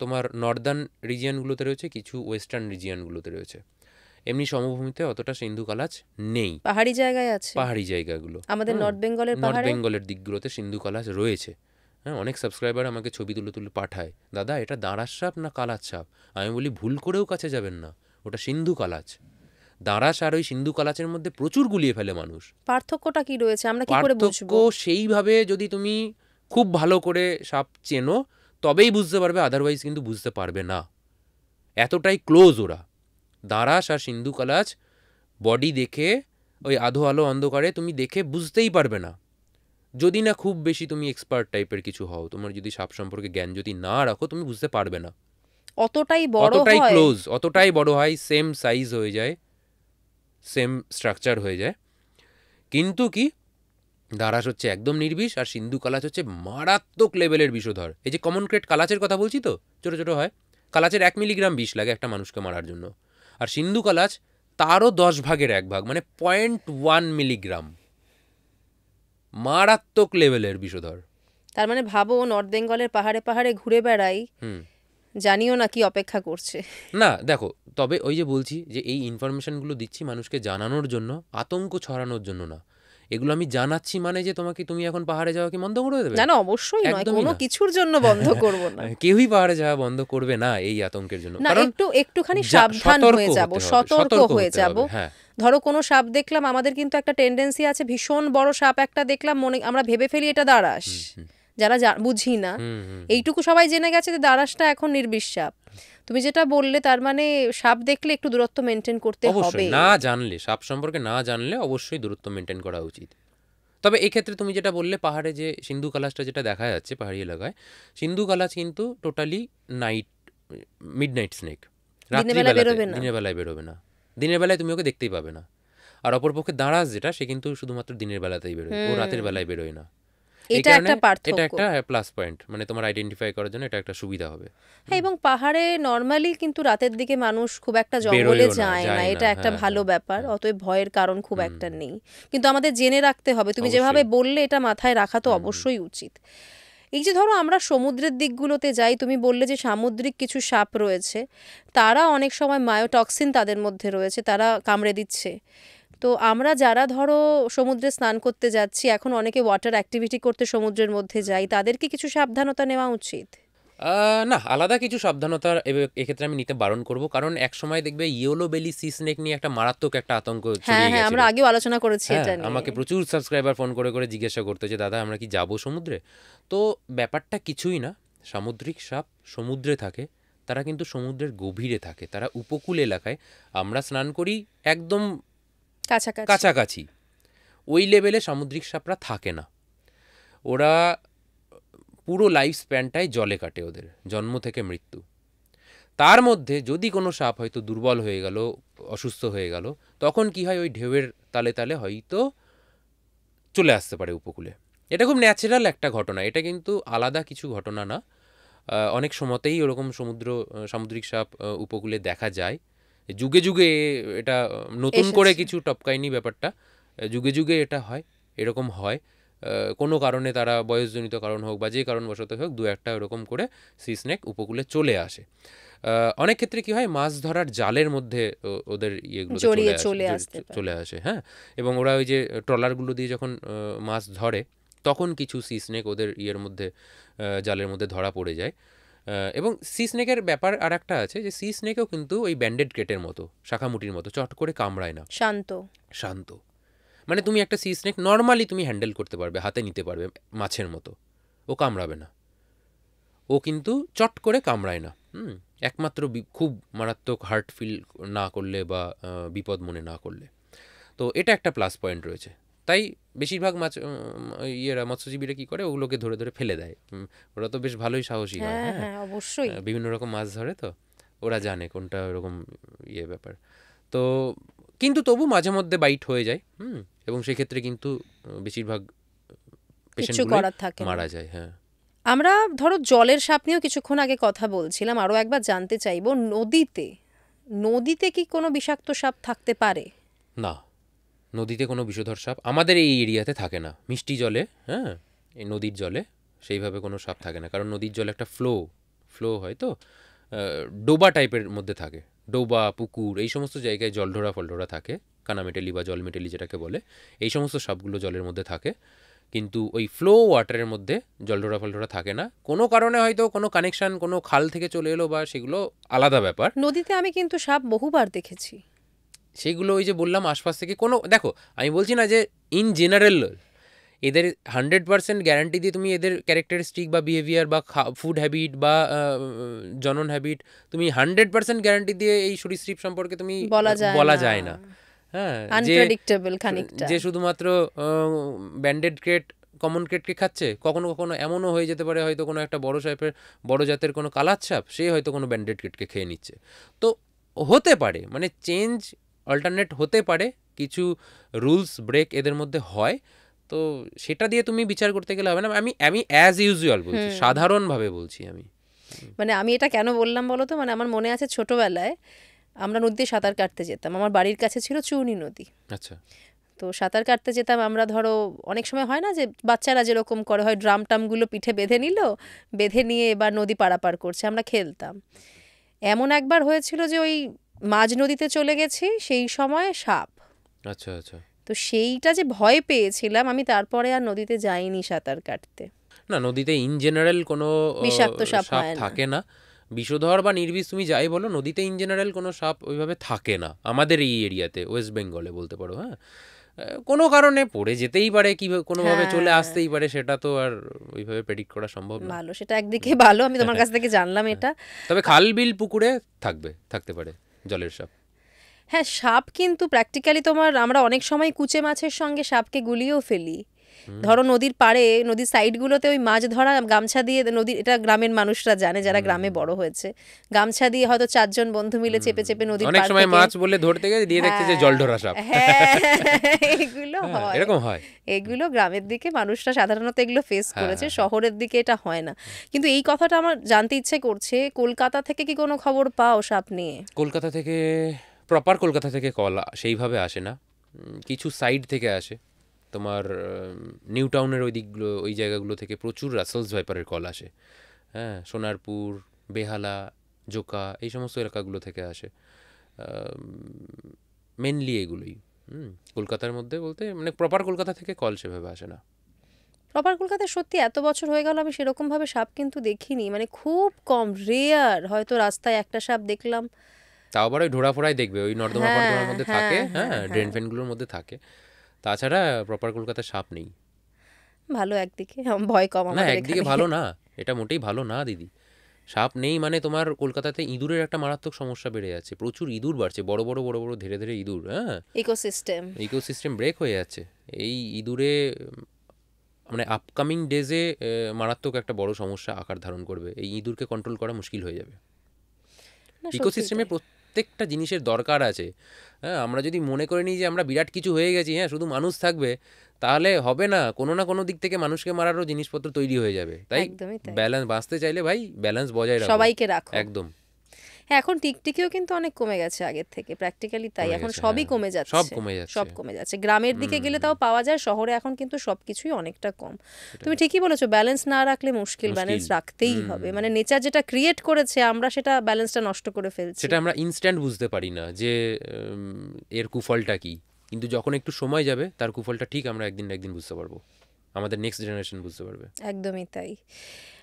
তোমার নর্দার্ন রিজিয়নগুলোতে রয়েছে, কিছু ওয়েস্টার্ন রিজিয়নগুলোতে রয়েছে। এমনি সমভূমিতে অতটা সিন্ধু কালাচ নেই, পাহাড়ি জায়গায় আছে, পাহাড়ি জায়গাগুলো। আমাদের নর্থ বেঙ্গলের নর্থ পাহাড়ে। বেঙ্গলের দিকগুলোতে সিন্ধু কালাচ রয়েছে। হ্যাঁ, অনেক সাবস্ক্রাইবার আমাকে ছবি তুলে তুলে পাঠায়, দাদা এটা দাঁড়াস সাপ না কালাচ সাপ। আমি বলি ভুল করেও কাছে যাবেন না, ওটা সিন্ধু কালাচ। দাঁড়াস আর ওই সিন্ধু কালাচের মধ্যে প্রচুর গুলিয়ে ফেলে মানুষ। পার্থক্যটা কি রয়েছে আমরা কি করে পার্থক্য বুঝবো? সেইভাবে যদি তুমি খুব ভালো করে সাপ চেনো তবেই বুঝতে পারবে, আদারওয়াইজ কিন্তু বুঝতে পারবে না। এতটাই ক্লোজ ওরা। দাঁড়াস আর সিন্ধু কালাচ বডি দেখে, ওই আধো আলো অন্ধকারে তুমি দেখে বুঝতেই পারবে না, যদি না খুব বেশি তুমি এক্সপার্ট টাইপের কিছু হও। তোমার যদি সাপ সম্পর্কে জ্ঞান যদি না রাখো, তুমি বুঝতে পারবে না। অতটাই বড় অতটাই হয়? ক্লোজ, অতটাই বড় হয়, সেম সাইজ হয়ে যায়, সেম স্ট্রাকচার হয়ে যায়। কিন্তু কি, দাঁড়াস হচ্ছে একদম নির্বিষ, আর সিন্ধু কালাচ হচ্ছে মারাত্মক লেভেলের বিষধর। এই যে কমন ক্রেট কালাচের কথা বলছি, তো ছোট ছোট হয়, কালাচের 1 মিলিগ্রাম বিষ লাগে একটা মানুষকে মারার জন্য, আর সিন্ধু কালাচ তারও 10 ভাগের 1 ভাগ, মানে 0.1 মিলিগ্রাম। মারাত্মক লেভেলের বিষধর। তার মানে ভাবো, নর্থ বেঙ্গলের পাহাড়ে পাহাড়ে ঘুরে বেড়াই, জানিও না কি অপেক্ষা করছে। না দেখো, তবে ওই যে বলছি যে এই ইনফরমেশনগুলো দিচ্ছি মানুষকে জানানোর জন্য, আতঙ্ক ছড়ানোর জন্য না। এগুলো আমি জানাচ্ছি মানে যে তুমি এখন পাহাড়ে যাওয়া কি বন্ধ করে দেবে? না না, অবশ্যই নয়, একদমই কোনো না। কিছুর জন্য বন্ধ করব না। কেউই পাহাড়ে যাওয়া বন্ধ করবে না এই আতঙ্কের জন্য। না, কারণ একটুখানি সাবধান হয়ে যাব, সতর্ক হয়ে যাব। হ্যাঁ, ধরো কোনো সাপ দেখলাম, আমাদের কিন্তু একটা টেন্ডেন্সি আছে, ভীষণ বড় সাপ একটা দেখলাম, আমরা ভেবে ফেলি এটা দাঁড়াস, যারা বুঝি না। এইটুকু সবাই জেনে গেছে যে দাঁড়াসটা এখন নির্বিষ সাপ। তুমি যেটা বললে, তার মানে সাপ দেখলে একটু দূরত্ব মেনটেন করতে হবে। অবশ্যই না জানলে, সাপ সম্পর্কে না জানলে অবশ্যই দূরত্ব মেনটেন করা উচিত। তবে এক্ষেত্রে তুমি যেটা বললে, পাহাড়ে যে সিন্ধু কালাচটা যেটা দেখা যাচ্ছে পাহাড়ি এলাকায়, সিন্ধু কালাচ কিন্তু টোটালি মিড নাইট স্নেক। দিনের বেলায় বেরোবে না, দিনের বেলায় তুমি ওকে দেখতেই পাবে না। আর অপরপক্ষে দাঁড়াস যেটা, সে কিন্তু শুধুমাত্র দিনের বেলাতেই বেরোয়, ও রাতের বেলায় বেরোয় না। এটা একটা পার্থক্য, এটা একটা প্লাস পয়েন্ট, মানে তোমার আইডেন্টিফাই করার জন্য এটা একটা সুবিধা হবে। হ্যাঁ, এবং পাহাড়ে নর্মালি কিন্তু রাতের দিকে মানুষ খুব একটা জঙ্গলে যায় না, এটা একটা ভালো ব্যাপার। অতএব ভয়ের কারণ খুব একটা নেই, কিন্তু আমাদের জেনে রাখতে হবে। তুমি যেভাবে বললে, এটা মাথায় রাখা তো অবশ্যই উচিত। এই যে ধরো আমরা সমুদ্রের দিকগুলোতে যাই, তুমি বললে যে সামুদ্রিক কিছু সাপ রয়েছে, তারা অনেক সময় মায়োটক্সিন তাদের মধ্যে রয়েছে, তারা কামড়ে দিচ্ছে। তো আমরা যারা ধরো সমুদ্রে স্নান করতে যাচ্ছি, এখন অনেকে ওয়াটার অ্যাক্টিভিটি করতে সমুদ্রের মধ্যে যাই, তাদেরকে কিছু সাবধানতা নেওয়া উচিত? না, আলাদা কিছু সাবধানতা এক্ষেত্রে আমি নিতে বারণ করব, কারণ এক সময় দেখবে ইয়েলো বেলি সি স্নেক নিয়ে একটা মারাত্মক একটা আতঙ্ক ছড়িয়ে গেছে। আমরা আগেও আলোচনা করেছি এটা নিয়ে। আমাকে প্রচুর সাবস্ক্রাইবার ফোন করে করে জিজ্ঞাসা করতে যে দাদা আমরা কি যাব সমুদ্রে। তো ব্যাপারটা কিছুই না, সামুদ্রিক সাপ সমুদ্রে থাকে, তারা কিন্তু সমুদ্রের গভীরে থাকে, তারা উপকূল এলাকায়। আমরা স্নান করি একদম কাছাকাছি। কাছাকাছি, ওই লেভেলে সামুদ্রিক সাপরা থাকে না। ওরা পুরো লাইফ স্প্যানটাই জলে কাটে, ওদের জন্ম থেকে মৃত্যু। তার মধ্যে যদি কোনো সাপ হয়তো দুর্বল হয়ে গেল, অসুস্থ হয়ে গেল, তখন কি হয়, ওই ঢেউয়ের তালে তালে হয়তো চলে আসতে পারে উপকূলে। এটা খুব ন্যাচারাল একটা ঘটনা, এটা কিন্তু আলাদা কিছু ঘটনা না। অনেক সময়তেই ওরকম সামুদ্রিক সাপ উপকূলে দেখা যায়। যুগে যুগে এটা নতুন করে এসেছে। কিছু টপকায়নি ব্যাপারটা, যুগে যুগে এটা হয়, এরকম হয়। কোনো কারণে তারা বয়সজনিত কারণ হোক বা যে কারণবশত হোক, দু একটা এরকম করে সি স্নেক উপকূলে চলে আসে। অনেক ক্ষেত্রে কি হয়, মাছ ধরার জালের মধ্যে ওদের ইয়েগুলোতে জড়িয়ে চলে আসতে পারে। চলে আসে। হ্যাঁ, এবং ওরা ওই যে ট্রলারগুলো দিয়ে যখন মাছ ধরে, তখন কিছু সি স্নেক ওদের ইয়ের মধ্যে, জালের মধ্যে ধরা পড়ে যায়। এবং সি স্নেকের ব্যাপার আর একটা আছে, যে সি স্নেকেও কিন্তু ওই ব্যান্ডেড কেটের মতো, শাখামুটির মতো চট করে কামড়ায় না, শান্ত। শান্ত। মানে তুমি একটা সি স্নেক নর্মালি তুমি হ্যান্ডেল করতে পারবে, হাতে নিতে পারবে মাছের মতো, ও কামড়াবে না। ও কিন্তু চট করে কামড়ায় না। একমাত্র খুব মারাত্মক হার্ট ফিল না করলে বা বিপদ মনে না করলে। তো এটা একটা প্লাস পয়েন্ট রয়েছে। তাই বেশিরভাগ মাছ ইয়েরা, মৎস্যজীবীরা কী করে, ওগুলোকে ধরে ধরে ফেলে দেয়। ওরা তো বেশ ভালোই সাহসী হয়। হ্যাঁ হ্যাঁ, হ্যাঁ, অবশ্যই। বিভিন্ন রকম মাছ ধরে, তো ওরা জানে কোনটা ওরকম ইয়ে ব্যাপার। তো কিন্তু তবু মাঝে মধ্যে বাইট হয়ে যায়। এবং সেক্ষেত্রে কিন্তু বেশিরভাগ কিছু পেশেন্টগুলো করার থাকে না। মারা যায়। হ্যাঁ, আমরা ধরো জলের সাপ নিয়েও কিছুক্ষণ আগে কথা বলছিলাম, আরও একবার জানতে চাইবো, নদীতে নদীতে কি কোনো বিষাক্ত সাপ থাকতে পারে? না, নদীতে কোনো বিষধর সাপ আমাদের এই এরিয়াতে থাকে না। মিষ্টি জলে, হ্যাঁ, এই নদীর জলে সেইভাবে কোনো সাপ থাকে না, কারণ নদীর জলে একটা ফ্লো হয়, তো ডোবা টাইপের মধ্যে থাকে। ডোবা, পুকুর, এই সমস্ত জায়গায় জলঢোরা ফলঢোরা থাকে, কানামেটেলি বা জলমেটেলি যেটাকে বলে, এই সমস্ত সাপগুলো জলের মধ্যে থাকে। কিন্তু ওই ফ্লো ওয়াটারের মধ্যে জলঢোরা ফলঢোরা থাকে না। কোনো কারণে হয়তো কোনো কানেকশান কোনো খাল থেকে চলে এলো, বা সেগুলো আলাদা ব্যাপার। নদীতে আমি কিন্তু সাপ বহুবার দেখেছি। সেগুলো ওই যে বললাম, আশপাশ থেকে কোনো, দেখো আমি বলছি না যে ইন জেনারেল এদের 100% গ্যারান্টি দিয়ে তুমি এদের ক্যারেক্টারিস্টিক বা বিহেভিয়ার বা ফুড হ্যাবিট বা জনন হ্যাবিট, তুমি 100% গ্যারান্টি দিয়ে এই সরীসৃপ সম্পর্কে তুমি বলা যায় না। হ্যাঁ, আনপ্রেডিক্টেবল খানিকটা। যে শুধুমাত্র ব্যান্ডেড ক্রেট, কমন ক্রেটকে খাচ্ছে, কখনো কখনো এমনও হয়ে যেতে পারে হয়তো কোনো একটা বড় জাতের কোনো কালার ছাপ, সে হয়তো কোনো ব্যান্ডেড ক্রেটকে খেয়ে নিচ্ছে। তো হতে পারে, মানে চেঞ্জ, অল্টারনেট হতে পারে, কিছু রুলস ব্রেক এদের মধ্যে হয়। তো সেটা দিয়ে তুমি বিচার করতে গেলে হবে না। আমি অ্যাজ ইউজুয়াল বলছি, সাধারণভাবে বলছি আমি। মানে আমি এটা কেন বললাম বলো তো, মানে আমার মনে আছে ছোটবেলায় আমরা নদীতে সাঁতার কাটতে যেতাম, আমার বাড়ির কাছে ছিল চূর্ণী নদী। আচ্ছা, তো সাঁতার কাটতে যেতাম আমরা, ধরো অনেক সময় হয় না যে বাচ্চারা যেরকম করে, হয় ড্রাম টামগুলো পিঠে বেঁধে নিল, বেঁধে নিয়ে এবার নদী পারাপার করছে, আমরা খেলতাম। এমন একবার হয়েছিল যে ওই মাঝ নদীতে চলে গেছি, সেই সময় সাপ। আচ্ছা, আচ্ছা। তো সেইটা যে ভয় পেয়েছিলাম আমি, তারপরে আর নদীতে যাইনি সাঁতার কাটতে। না, নদীতে ইন জেনারেল কোনো বিষাক্ত সাপ সাপ হয় না। থাকে না। বিষধর বা নির্বিষ তুমি যাই বলো, নদীতে ইন জেনারেল কোনো সাপ ওইভাবে থাকে না আমাদের এই এরিয়াতে, ওয়েস্ট বেঙ্গলে বলতে পারো। হ্যাঁ, কোনো কারণে পড়ে যেতেই পারে, কি কোনোভাবে চলে হ্যাঁ, আসতেই পারে, সেটা তো আর ওইভাবে প্রেডিক্ট করা সম্ভব না। ভালো, সেটা একদিকে ভালো, আমি তোমার কাছ থেকে জানলাম এটা। তবে খাল বিল পুকুরে থাকতে পারে জলের সাপ। হ্যাঁ, সাপ কিন্তু প্র্যাকটিক্যালি তোমার, আমরা অনেক সময় কুচে মাছের সঙ্গে সাপকে গুলিয়েও ফেলি। ধরো নদীর পাড়ে, নদীর সাইডগুলোতে ওই মাছ ধরা গামছা দিয়ে, নদীর, এটা গ্রামের মানুষরা জানে যারা গ্রামে বড় হয়েছে, গামছা দিয়ে হয়তো 4 জন বন্ধু মিলে চেপে চেপে নদীর অনেক পাড় সময় থেকে মাছ বলে ধরতে গিয়ে দিয়ে দেখতে যে জলঢোরা সাপ। হ্যাঁ, এগুলো হ্যাঁ, হয়, এরকম হয়। এগুলো গ্রামের দিকে মানুষরা সাধারণত এগুলো ফেস করেছে, হ্যাঁ। শহরের দিকে এটা হয় না। কিন্তু এই কথাটা আমার জানতে ইচ্ছে করছে, কলকাতা থেকে কি কোনো খবর পাও সাপ নিয়ে? কলকাতা থেকে, প্রপার কলকাতা থেকে কল সেইভাবে আসে না। কিছু সাইড থেকে আসে, তোমার নিউ টাউনের ওই দিকগুলো, ওই জায়গাগুলো থেকে প্রচুর রাসেলস ভাইপারের কল আসে। হ্যাঁ, সোনারপুর, বেহালা, জোকা, এই সমস্ত এলাকাগুলো থেকে আসে মেনলি এগুলোই। কলকাতার মধ্যে বলতে মানে প্রপার কলকাতা থেকে কল সেভাবে আসে না। প্রপার কলকাতায় সত্যি এত বছর হয়ে গেল আমি সেরকমভাবে সাপ কিন্তু দেখিনি, মানে খুব কম, রেয়ার, হয়তো রাস্তায় একটা সাপ দেখলাম। তাও আবার ওই ঢোড়াফোড়াই দেখবে, ওই নর্দমা হ্যাঁ ফর্দমার মধ্যে হ্যাঁ থাকে, হ্যাঁ হ্যাঁ, হ্যাঁ, ড্রেন ফেনগুলোর মধ্যে থাকে। তাছাড়া প্রপার কলকাতায় সাপ নেই। ভালো একদিকে, ভয় কম না, আমাদের একদিকে এখানে। ভালো না, এটা মোটেই ভালো না দিদি। সাপ নেই মানে তোমার কলকাতাতে ইঁদুরের একটা মারাত্মক সমস্যা বেড়ে যাচ্ছে, প্রচুর ইঁদুর বাড়ছে, বড় বড় বড় বড় ধীরে ধীরে ইঁদুর, হ্যাঁ, ইকোসিস্টেম। ইকোসিস্টেম ব্রেক হয়ে যাচ্ছে এই ইঁদুরে। মানে আপকামিং ডেজে মারাত্মক একটা বড় সমস্যা আকার ধারণ করবে, এই ইঁদুরকে কন্ট্রোল করা মুশকিল হয়ে যাবে। না, সত্যি ইকোসিস্টেমে তাই। প্রত্যেকটা জিনিসের দরকার আছে। হ্যাঁ, আমরা যদি মনে করে নিই যে আমরা বিরাট কিছু হয়ে গেছি, হ্যাঁ শুধু মানুষ থাকবে, তাহলে হবে না। কোনো না কোনো দিক থেকে মানুষকে মারারও জিনিসপত্র তৈরি হয়ে যাবে। তাই একদমই তাই। ব্যালেন্স, বাঁচতে চাইলে ভাই ব্যালেন্স বজায় রাখো। সবাইকে রাখো। একদম হ্যাঁ, এখন টিকটিকিও কিন্তু অনেক কমে গেছে আগের থেকে, প্র্যাকটিক্যালি তাই। কমে এখন গেছে, সবই হ্যাঁ, কমে যাচ্ছে। সব কমে যাচ্ছে। সব কমে যাচ্ছে। গ্রামের দিকে গেলে তাও পাওয়া যায়, শহরে এখন কিন্তু সবকিছুই অনেকটা কম। তুমি ঠিকই বলেছো, ব্যালেন্স না রাখলে মুশকিল, ব্যালেন্স রাখতেই হবে। মানে নেচার যেটা ক্রিয়েট করেছে, আমরা সেটা ব্যালেন্সটা নষ্ট করে ফেলছি। সেটা আমরা ইনস্ট্যান্ট বুঝতে পারি না যে এর কুফলটা কি, কিন্তু যখন একটু সময় যাবে তার কুফলটা ঠিক আমরা একদিন না একদিন বুঝতে পারবো, আমাদের নেক্সট জেনারেশন বুঝতে পারবে। একদমই তাই।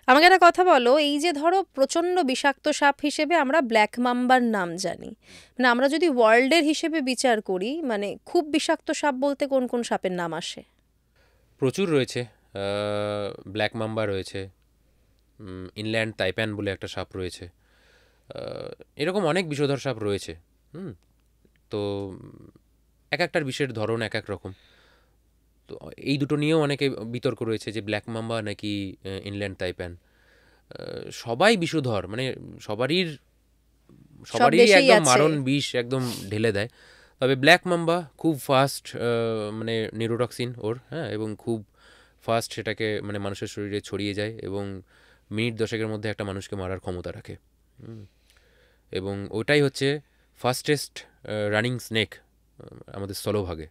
আমাকে একটা কথা বলো, এই যে ধরো প্রচণ্ড বিষাক্ত সাপ হিসেবে আমরা ব্ল্যাক মাম্বার নাম জানি, মানে আমরা যদি ওয়ার্ল্ডের হিসেবে বিচার করি, মানে খুব বিষাক্ত সাপ বলতে কোন কোন সাপের নাম আসে? প্রচুর রয়েছে। ব্ল্যাক মাম্বা রয়েছে, ইনল্যান্ড তাইপ্যান বলে একটা সাপ রয়েছে, এরকম অনেক বিষধর সাপ রয়েছে। হুম, তো এক একটার বিষের ধরন এক এক রকম। তো এই দুটো নিয়েও অনেকে বিতর্ক রয়েছে যে ব্ল্যাক মাম্বা নাকি ইনল্যান্ড তাইপ্যান। সবাই বিষধর, মানে সবারই দেশেই একদম আছে। মারণ বিষ একদম ঢেলে দেয়। তবে ব্ল্যাক মাম্বা খুব ফাস্ট, মানে নিউরোটক্সিন ওর, হ্যাঁ, এবং খুব ফাস্ট সেটাকে মানে মানুষের শরীরে ছড়িয়ে যায় এবং মিনিট দশেকের মধ্যে একটা মানুষকে মারার ক্ষমতা রাখে। এবং ওটাই হচ্ছে ফাস্টেস্ট রানিং স্নেক আমাদের স্থলভাগে।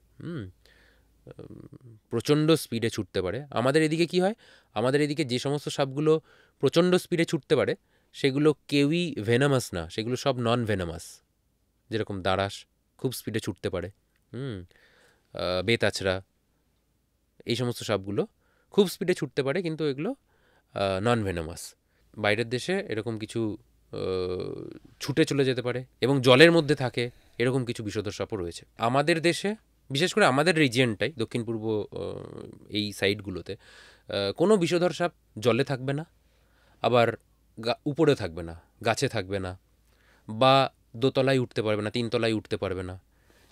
প্রচণ্ড স্পিডে ছুটতে পারে। আমাদের এদিকে কি হয়, আমাদের এদিকে যে সমস্ত সাপগুলো প্রচণ্ড স্পিডে ছুটতে পারে সেগুলো কেউই ভেনামাস না, সেগুলো সব নন ভেনামাস। যেরকম দারাস খুব স্পিডে ছুটতে পারে, বেতাছড়া, এই সমস্ত সাপগুলো খুব স্পিডে ছুটতে পারে, কিন্তু এগুলো নন ভেনামাস। বাইরের দেশে এরকম কিছু ছুটে চলে যেতে পারে এবং জলের মধ্যে থাকে, এরকম কিছু বিষধর সাপও রয়েছে। আমাদের দেশে বিশেষ করে আমাদের রিজিয়নটাই দক্ষিণ পূর্ব এই সাইডগুলোতে কোনো বিষধর সাপ জলে থাকবে না, আবার উপরে থাকবে না, গাছে থাকবে না, বা দোতলায় উঠতে পারবে না, তিনতলায় উঠতে পারবে না।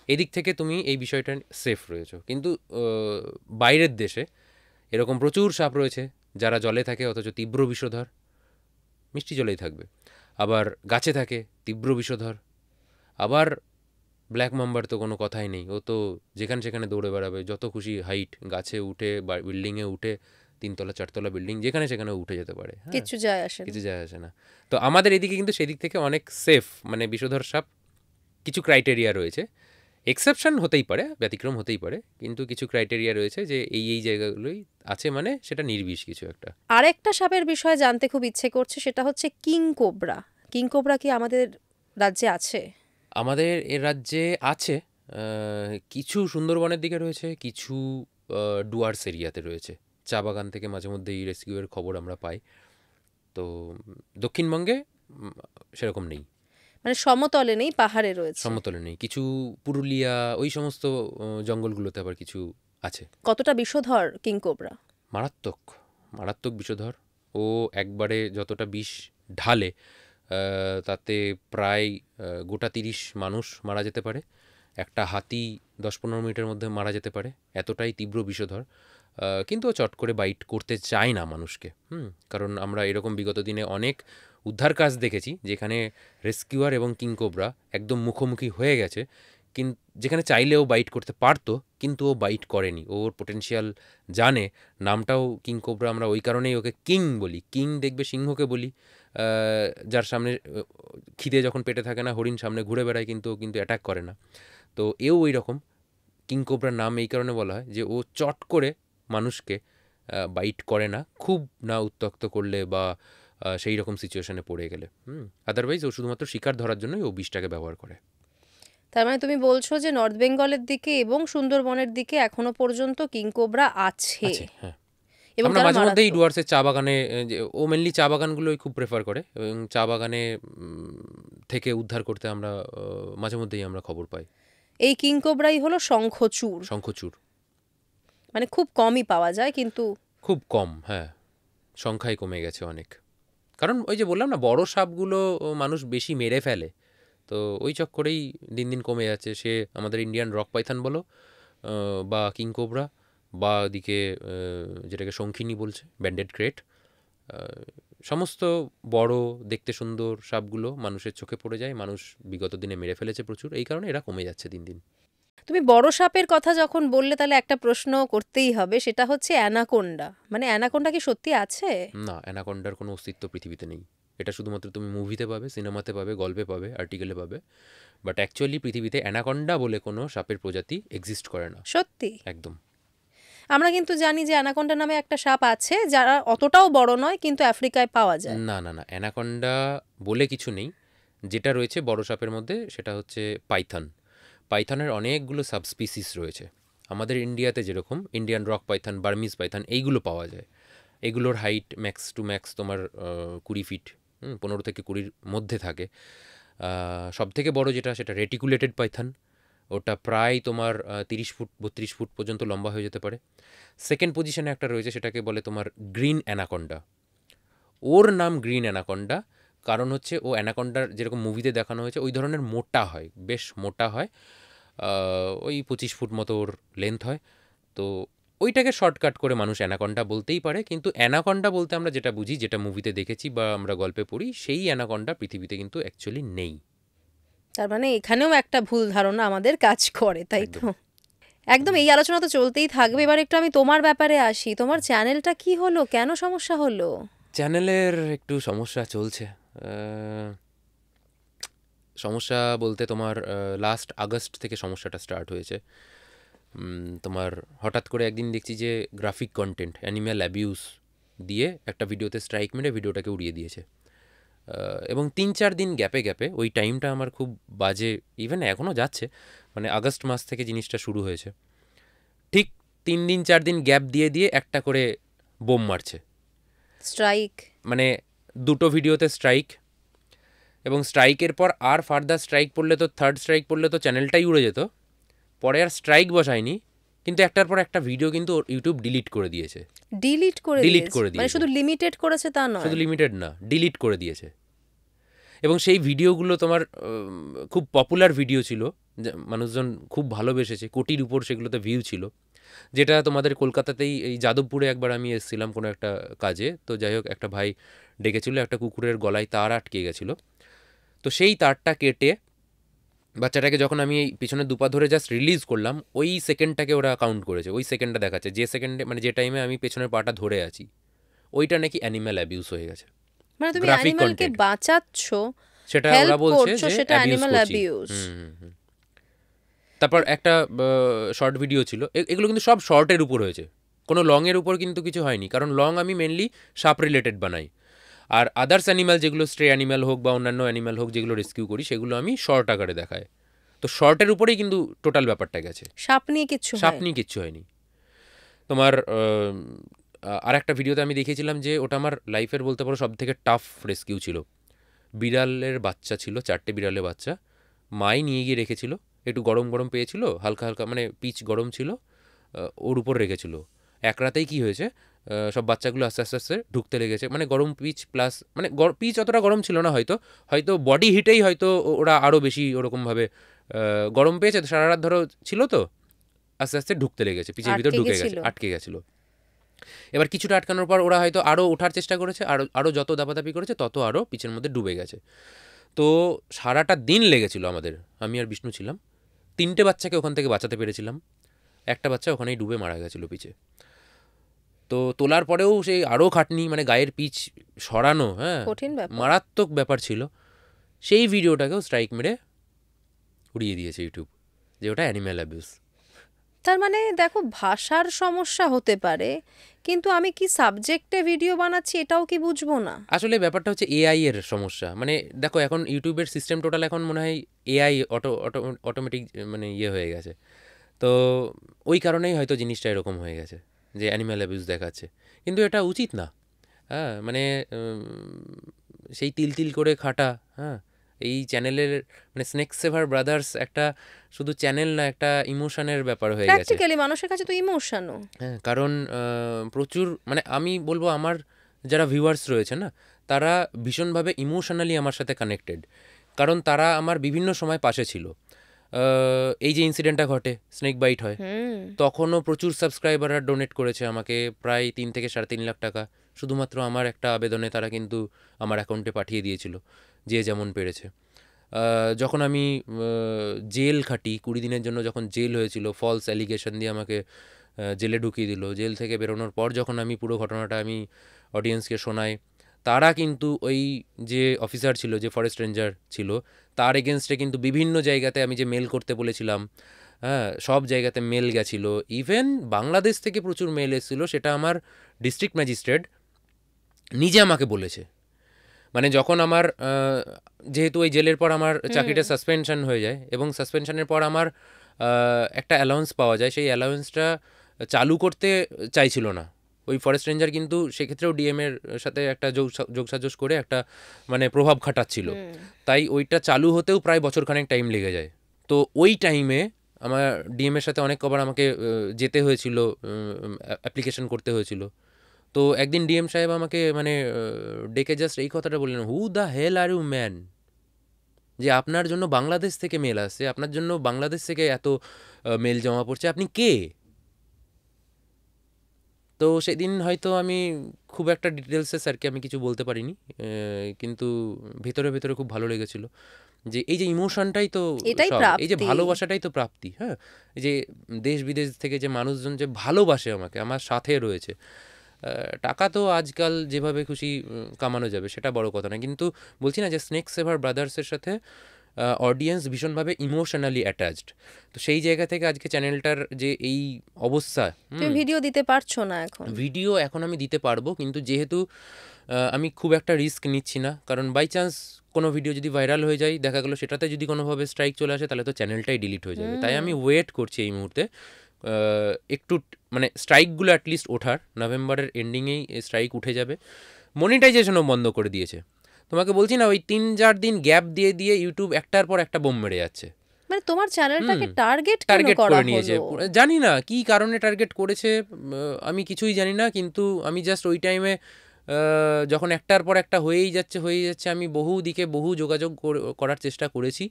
এদিক থেকে তুমি এই বিষয়টা সেফ রয়েছো। কিন্তু বাইরের দেশে এরকম প্রচুর সাপ রয়েছে যারা জলে থাকে অথচ তীব্র বিষধর, মিষ্টি জলেই থাকবে, আবার গাছে থাকে তীব্র বিষধর। আবার ব্ল্যাক মাম্বার তো কোনো কথাই নেই, ও তো যেখানে সেখানে দৌড়ে বেড়াবে, যত খুশি হাইট, গাছে উঠে বা বিল্ডিংয়ে উঠে, তিনতলা চারতলা বিল্ডিং যেখানে সেখানে উঠে যেতে পারে, হ্যাঁ, কিছু যায় আসে না। কিছু যায় আসে না। তো আমাদের এদিকে কিন্তু সেদিক থেকে অনেক সেফ, মানে বিষধর সাপ কিছু ক্রাইটেরিয়া রয়েছে, এক্সেপশন হতেই পারে, ব্যতিক্রম হতেই পারে, কিন্তু কিছু ক্রাইটেরিয়া রয়েছে যে এই জায়গাগুলোই আছে, মানে সেটা নির্বিষ কিছু একটা। আরেকটা সাপের বিষয়ে জানতে খুব ইচ্ছে করছে, সেটা হচ্ছে কিং কোবরা। কিং কোবরা কি আমাদের রাজ্যে আছে? আমাদের এ রাজ্যে আছে, কিছু সুন্দরবনের দিকে রয়েছে, কিছু ডুয়ার্স এরিয়াতে রয়েছে, চা বাগান থেকে মাঝে মধ্যে এই রেস্কিউয়ের খবর আমরা পাই। তো দক্ষিণবঙ্গে সেরকম নেই, মানে সমতলে নেই, পাহাড়ে রয়েছে। সমতলে নেই, কিছু পুরুলিয়া ওই সমস্ত জঙ্গলগুলোতে আবার কিছু আছে। কতটা বিষধর কিং কোবরা? মারাত্মক, মারাত্মক বিষধর। ও একবারে যতটা বিষ ঢালে তাতে প্রায় গোটা 30 মানুষ মারা যেতে পারে, একটা হাতি 10-15 মিনিটের মধ্যে মারা যেতে পারে, এতটাই তীব্র বিষধর। কিন্তু ও চট করে বাইট করতে চায় না মানুষকে, কারণ আমরা এরকম বিগত দিনে অনেক উদ্ধার কাজ দেখেছি যেখানে রেস্কিউয়ার এবং কিংকোবরা একদম মুখোমুখি হয়ে গেছে, কিন্তু যেখানে চাইলেও বাইট করতে পারতো কিন্তু ও বাইট করেনি, ওর পোটেনশিয়াল জানে। নামটাও কিংকোবরা আমরা ওই কারণেই ওকে কিং বলি। কিং দেখবে সিংহকে বলি, যার সামনে খিদে যখন পেটে থাকে না, হরিণ সামনে ঘুরে বেড়ায়, কিন্তু ও কিন্তু অ্যাটাক করে না। তো এও ওই রকম। কিংকোবরার নাম এই কারণে বলা হয় যে ও চট করে মানুষকে বাইট করে না, খুব না উত্ত্যক্ত করলে বা সেই রকম সিচুয়েশনে পড়ে গেলে। আদারওয়াইজ ও শুধুমাত্র শিকার ধরার জন্যই ও বিষটাকে ব্যবহার করে। তার মানে তুমি বলছো যে নর্থ বেঙ্গলের দিকে এবং সুন্দরবনের দিকে এখনো পর্যন্ত কিং কোবরা আছে? হ্যাঁ, এবং আমরা তারা মাঝে মধ্যেই মারাত্মক। ডুয়ার্সের চা বাগানে, ও মেনলি চা বাগানগুলোই খুব প্রেফার করে, এবং চা বাগানে থেকে উদ্ধার করতে আমরা মাঝে মধ্যেই আমরা খবর পাই। এই কিং কোবরাই হলো শঙ্খচূড়। শঙ্খচূড় মানে খুব কমই পাওয়া যায়, কিন্তু খুব কম, হ্যাঁ, সংখ্যায় কমে গেছে অনেক, কারণ ওই যে বললাম না, বড় সাপগুলো মানুষ বেশি মেরে ফেলে, তো ওই চক্করেই দিন দিন কমে যাচ্ছে। সে আমাদের ইন্ডিয়ান রক পাইথন বলো, বা কিং কোবরা, বা ওদিকে যেটাকে শঙ্খিনী বলছে, ব্যান্ডেড ক্রেট, সমস্ত বড় দেখতে সুন্দর সাপগুলো মানুষের চোখে পড়ে যায়। মানুষ বিগত দিনে মেরে ফেলেছে প্রচুর, এই কারণে এরা কমে যাচ্ছে দিন দিন। তুমি বড় সাপের কথা যখন বললে তাহলে একটা প্রশ্ন করতেই হবে, সেটা হচ্ছে অ্যানাকোন্ডা। মানে অ্যানাকোন্ডা কি সত্যি আছে? না, অ্যানাকন্ডার কোনো অস্তিত্ব পৃথিবীতে নেই। এটা শুধুমাত্র তুমি মুভিতে পাবে, সিনেমাতে পাবে, গল্পে পাবে, আর্টিকেলে পাবে, বাট অ্যাকচুয়ালি পৃথিবীতে অ্যানাকন্ডা বলে কোনো সাপের প্রজাতি এক্সিস্ট করে না। সত্যি? একদম। আমরা কিন্তু জানি যে অ্যানাকোন্ডা নামে একটা সাপ আছে, যারা অতটাও বড় নয় কিন্তু আফ্রিকায় পাওয়া যায়। না না না, অ্যানাকন্ডা বলে কিছু নেই। যেটা রয়েছে বড় সাপের মধ্যে সেটা হচ্ছে পাইথন। পাইথনের অনেকগুলো সাবস্পিসিস রয়েছে। আমাদের ইন্ডিয়াতে যেরকম Indian rock Python, Burmese Python, এইগুলো পাওয়া যায়। এগুলোর হাইট ম্যাক্স টু ম্যাক্স তোমার 20 ফিট, 15 থেকে 20 মধ্যে থাকে। সব থেকে বড় যেটা, সেটা রেটিকুলেটেড পাইথন। ওটা প্রায় তোমার 30 ফুট 32 ফুট পর্যন্ত লম্বা হয়ে যেতে পারে। সেকেন্ড পজিশনে একটা রয়েছে, সেটাকে বলে তোমার গ্রিন অ্যানাকন্ডা। ওর নাম গ্রিন অ্যানাকন্ডা কারণ হচ্ছে ও অ্যানাকন্ডার যেরকম মুভিতে দেখানো হয়েছে ওই ধরনের মোটা হয়, বেশ মোটা হয়। ওই 25 ফুট মতো ওর লেন্থ হয়। তো ওইটাকে শর্টকাট করে মানুষ অ্যানাকন্ডা বলতেই পারে, কিন্তু অ্যানাকন্ডা বলতে আমরা যেটা বুঝি, যেটা মুভিতে দেখেছি বা আমরা গল্পে পড়ি, সেই অ্যানাকন্ডা পৃথিবীতে কিন্তু অ্যাকচুয়ালি নেই। তার মানে এখানেও একটা ভুল ধারণা আমাদের কাজ করে, তাই তো? একদম। একদম, এই আলোচনা তো চলতেই থাকবে। এবার একটু আমি তোমার ব্যাপারে আসি। তোমার চ্যানেলটা কি হলো, কেন সমস্যা হলো? চ্যানেলের একটু সমস্যা চলছে। সমস্যা বলতে তোমার লাস্ট আগস্ট থেকে সমস্যাটা স্টার্ট হয়েছে। তোমার হঠাৎ করে একদিন দেখছি যে গ্রাফিক কন্টেন্ট, অ্যানিম্যাল অ্যাবিউজ দিয়ে একটা ভিডিওতে স্ট্রাইক মেরে ভিডিওটাকে উড়িয়ে দিয়েছে। এবং 3-4 দিন গ্যাপে গ্যাপে, ওই টাইমটা আমার খুব বাজে, ইভেন এখনও যাচ্ছে, মানে আগস্ট মাস থেকে জিনিসটা শুরু হয়েছে। ঠিক 3-4 দিন গ্যাপ দিয়ে দিয়ে একটা করে বোম মারছে। স্ট্রাইক? মানে 2টো ভিডিওতে স্ট্রাইক, এবং স্ট্রাইকের পর আর ফার্দার স্ট্রাইক পড়লে তো, থার্ড স্ট্রাইক পড়লে তো চ্যানেলটাই উড়ে যেত। পরে আর স্ট্রাইক বসায়নি, কিন্তু একটার পর একটা ভিডিও কিন্তু ইউটিউব ডিলিট করে দিয়েছে। ডিলিট করে ডিলিট দিয়েছে? করে মানে দিয়েছে। শুধু লিমিটেড করেছে তা নয়? শুধু লিমিটেড না, ডিলিট করে দিয়েছে। এবং সেই ভিডিওগুলো তোমার খুব পপুলার ভিডিও ছিল, মানুষজন খুব ভালোবেসেছে, কোটির উপর সেগুলোতে ভিউ ছিল। যেটা তোমাদের কলকাতাতেই এই যাদবপুরে একবার আমি এসেছিলাম কোনো একটা কাজে, তো যাই হোক একটা ভাই ডেকেছিল, একটা কুকুরের গলায় তার আটকে গেছিলো। তো সেই তারটা কেটে বাচ্চাটাকে যখন আমি এই পিছনে দুপা ধরে জাস্ট রিলিজ করলাম, ওই সেকেন্ডটাকে ওরা কাউন্ট করেছে। ওই সেকেন্ডটা দেখাচ্ছে, যে সেকেন্ডে মানে যে টাইমে আমি পেছনের পাটা ধরে আছি, ওইটা নাকি অ্যানিম্যাল অ্যাবিউজ হয়ে গেছে। মানে তুমি গ্রাফিক অ্যানিমালকে কন্টেন্ট, বাঁচাচ্ছ, সেটা ওরা হেল্প বলছে করছো, যে সেটা অ্যাবিউজ অ্যানিমাল করছি। অ্যাবিউজ। তারপর একটা শর্ট ভিডিও ছিল, এগুলো কিন্তু সব শর্টের উপর হয়েছে, কোনো লংয়ের উপর কিন্তু কিছু হয়নি, কারণ লং আমি মেনলি সাপ রিলেটেড বানাই। আর আদার্স অ্যানিম্যাল, যেগুলো স্ট্রে অ্যানিম্যাল হোক বা অন্যান্য অ্যানিম্যাল হোক যেগুলো রেস্কিউ করি, সেগুলো আমি শর্ট আকারে দেখাই। তো শর্টের উপরেই কিন্তু টোটাল ব্যাপারটা গেছে, সাপ নিয়ে কিচ্ছু সাপ হয়নি? নিয়ে কিচ্ছু হয়নি। তোমার আর একটা ভিডিওতে আমি দেখিয়েছিলাম যে ওটা আমার লাইফের বলতে পারো সব থেকে টাফ রেস্কিউ ছিল। বিড়ালের বাচ্চা ছিল, 4টে বিড়ালের বাচ্চা, মাই নিয়ে গিয়ে রেখেছিল, একটু গরম গরম পেয়েছিল, হালকা হালকা মানে পিচ গরম ছিল, ওর উপর রেখেছিল। এক রাতেই কী হয়েছে, সব বাচ্চাগুলো আস্তে আস্তে আস্তে ঢুকতে লেগেছে, মানে গরম পিচ প্লাস, মানে পিচ অতটা গরম ছিল না, হয়তো হয়তো বডি হিটেই হয়তো ওরা আরও বেশি ওরকমভাবে গরম পেয়েছে। তো সারা রাত ধরো ছিল, তো আস্তে আস্তে ঢুকতে লেগেছে, পিচের ভিতর ঢুকে গেছে, আটকে গেছিলো। এবার কিছুটা আটকানোর পর ওরা হয়তো আরও ওঠার চেষ্টা করেছে, আরও যত দাপাদাপি করেছে তত আরও পিচের মধ্যে ডুবে গেছে। তো সারাটা দিন লেগেছিল আমাদের, আমি আর বিষ্ণু ছিলাম, 3টে বাচ্চাকে ওখান থেকে বাঁচাতে পেরেছিলাম। একটা বাচ্চা ওখানেই ডুবে মারা গেছিলো পিচে। তো তোলার পরেও সেই আরও খাটনি, মানে গায়ের পিচ সরানো, হ্যাঁ, কঠিন ব্যাপার, মারাত্মক ব্যাপার ছিল। সেই ভিডিওটাকেও স্ট্রাইক মেরে উড়িয়ে দিয়েছে ইউটিউব, যে ওটা অ্যানিম্যাল অ্যাবিউজ। তার মানে দেখো, ভাষার সমস্যা হতে পারে, কিন্তু আমি কি সাবজেক্টে ভিডিও বানাচ্ছি এটাও কি বুঝবো না? আসলে ব্যাপারটা হচ্ছে এআই এর সমস্যা। মানে দেখো এখন ইউটিউবের সিস্টেম টোটাল এখন মনে হয় এআই অটোমেটিক মানে ইয়ে হয়ে গেছে। তো ওই কারণেই হয়তো জিনিসটা এরকম হয়ে গেছে যে অ্যানিম্যাল অ্যাবিউজ দেখাচ্ছে, কিন্তু এটা উচিত না। হ্যাঁ, মানে সেই তিল তিল করে খাটা, হ্যাঁ, এই চ্যানেলের মানে স্নেক সেভার ব্রাদার্স একটা শুধু চ্যানেল না, একটা ইমোশনের ব্যাপার হয়ে গেছে। প্র্যাকটিক্যালি মানুষের কাছে তো ইমোশনও। হ্যাঁ, কারণ প্রচুর, মানে আমি বলবো আমার যারা ভিউয়ার্স রয়েছে না, তারা ভীষণভাবে ইমোশনালি আমার সাথে কানেক্টেড, কারণ তারা আমার বিভিন্ন সময় পাশে ছিল। এই যে ইনসিডেন্টটা ঘটে, স্নেক বাইট হয়, হুম। তখনও প্রচুর সাবস্ক্রাইবাররা ডোনেট করেছে আমাকে, প্রায় 3 থেকে 3.5 লাখ টাকা। শুধুমাত্র আমার একটা আবেদনে তারা কিন্তু আমার অ্যাকাউন্টে পাঠিয়ে দিয়েছিল, যে যেমন পেরেছে। যখন আমি জেল খাটি 20 দিনের জন্য, যখন জেল হয়েছিল, ফলস অ্যালিগেশন দিয়ে আমাকে জেলে ঢুকিয়ে দিল, জেল থেকে বেরোনোর পর যখন আমি পুরো ঘটনাটা আমি অডিয়েন্সকে শোনাই, তারা কিন্তু ওই যে অফিসার ছিল, যে ফরেস্ট রেঞ্জার ছিল, তার এগেনস্টে কিন্তু বিভিন্ন জায়গাতে আমি যে মেল করতে বলেছিলাম, হ্যাঁ, সব জায়গাতে মেল গেছিলো। ইভেন বাংলাদেশ থেকে প্রচুর মেল এসেছিলো, সেটা আমার ডিস্ট্রিক্ট ম্যাজিস্ট্রেট নিজে আমাকে বলেছে। মানে যখন আমার যেহেতু ওই জেলের পর আমার চাকরিটা সাসপেনশন হয়ে যায়, এবং সাসপেনশনের পর আমার একটা অ্যালাউন্স পাওয়া যায়, সেই অ্যালাউন্সটা চালু করতে চাইছিল না ওই ফরেস্ট রেঞ্জার, কিন্তু সেক্ষেত্রেও ডিএমের সাথে একটা যোগসাজশ করে একটা মানে প্রভাব খাটাচ্ছিল, তাই ওইটা চালু হতেও প্রায় বছরখানেক টাইম লেগে যায়। তো ওই টাইমে আমার ডিএমের সাথে অনেক কবার আমাকে যেতে হয়েছিল, অ্যাপ্লিকেশন করতে হয়েছিল। তো একদিন ডিএম সাহেব আমাকে মানে ডেকে জাস্ট এই কথাটা বললেন, who the hell are you man, যে আপনার জন্য বাংলাদেশ থেকে মেল আসছে, আপনার জন্য বাংলাদেশ থেকে এত মেল জমা পড়ছে, আপনি কে? তো সেদিন হয়তো আমি খুব একটা ডিটেলসে স্যারকে আমি কিছু বলতে পারিনি, কিন্তু ভেতরে ভেতরে খুব ভালো লেগেছিল যে এই যে ইমোশনটাই তো এটাই সব, এই যে প্রাপ্তি। ভালোবাসাটাই তো প্রাপ্তি। হ্যাঁ, এই যে দেশ বিদেশ থেকে যে মানুষজন যে ভালোবাসে আমাকে, আমার সাথে রয়েছে। টাকা তো আজকাল যেভাবে খুশি কামানো যাবে, সেটা বড় কথা না, কিন্তু বলছি না যে স্নেক সেভার ব্রাদার্সের সাথে অডিয়েন্স ভীষণভাবে ইমোশনালি অ্যাটাচড। তো সেই জায়গা থেকে আজকে চ্যানেলটার যে এই অবস্থা, তুমি ভিডিও দিতে পারছো না এখন? ভিডিও এখন আমি দিতে পারবো, কিন্তু যেহেতু আমি খুব একটা রিস্ক নিচ্ছি না, কারণ বাই চান্স কোনো ভিডিও যদি ভাইরাল হয়ে যায়, দেখা গেলো সেটাতে যদি কোনোভাবে স্ট্রাইক চলে আসে, তাহলে তো চ্যানেলটাই ডিলিট হয়ে যাবে। তাই আমি ওয়েট করছি এই মুহূর্তে একটু, মানে স্ট্রাইকগুলো অ্যাটলিস্ট ওঠার। নভেম্বরের এন্ডিংয়েই স্ট্রাইক উঠে যাবে, মনিটাইজেশনও বন্ধ করে দিয়েছে। তোমাকে বলছি না, ওই 3-4 দিন গ্যাপ দিয়ে দিয়ে ইউটিউব একটার পর একটা বোম মেরে যাচ্ছে। মানে তোমার চ্যানেলটাকে টার্গেট টার্গেট করা করে নিয়েছে, হলো? জানি না কি কারণে টার্গেট করেছে, আমি কিছুই জানি না, কিন্তু আমি জাস্ট ওই টাইমে যখন একটার পর একটা হয়েই যাচ্ছে, আমি বহু দিকে বহু যোগাযোগ করার চেষ্টা করেছি,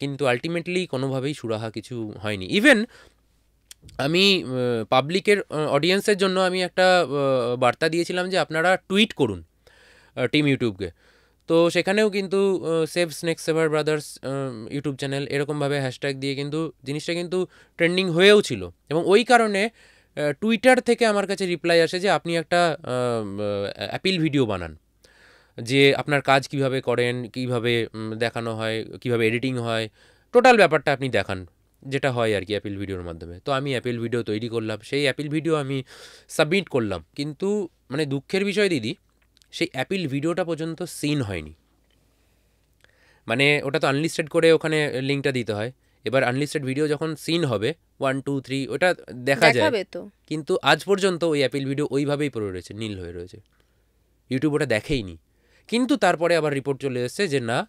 কিন্তু আলটিমেটলি কোনোভাবেই সুরাহা কিছু হয়নি। ইভেন আমি পাবলিকের অডিয়েন্সের জন্য আমি একটা বার্তা দিয়েছিলাম যে আপনারা টুইট করুন টিম ইউটিউবকে। তো সেখানেও কিন্তু সেভ স্নেক সেভার ব্রাদার্স ইউটিউব চ্যানেল এরকমভাবে হ্যাশট্যাগ দিয়ে কিন্তু জিনিসটা কিন্তু ট্রেন্ডিং হয়েও ছিল, এবং ওই কারণে টুইটার থেকে আমার কাছে রিপ্লাই আসে যে আপনি একটা অ্যাপিল ভিডিও বানান, যে আপনার কাজ কিভাবে করেন, কিভাবে দেখানো হয়, কিভাবে এডিটিং হয়, টোটাল ব্যাপারটা আপনি দেখান, যেটা হয় আর কি অ্যাপিল ভিডিওর মাধ্যমে। তো আমি অ্যাপিল ভিডিও তৈরি করলাম, সেই অ্যাপিল ভিডিও আমি সাবমিট করলাম, কিন্তু মানে দুঃখের বিষয় দিদি, সেই অ্যাপিল ভিডিওটা পর্যন্ত সিন হয়নি। মানে ওটা তো আনলিস্টেড করে ওখানে লিঙ্কটা দিতে হয়, এবার আনলিস্টেড ভিডিও যখন সিন হবে 1 2 3 ওটা দেখা যায়, তো কিন্তু আজ পর্যন্ত ওই অ্যাপিল ভিডিও ওইভাবেই পড়ে রয়েছে, নীল হয়ে রয়েছে, ইউটিউব ওটা দেখেইনি। কিন্তু তারপরে আবার রিপোর্ট চলে এসেছে যে না,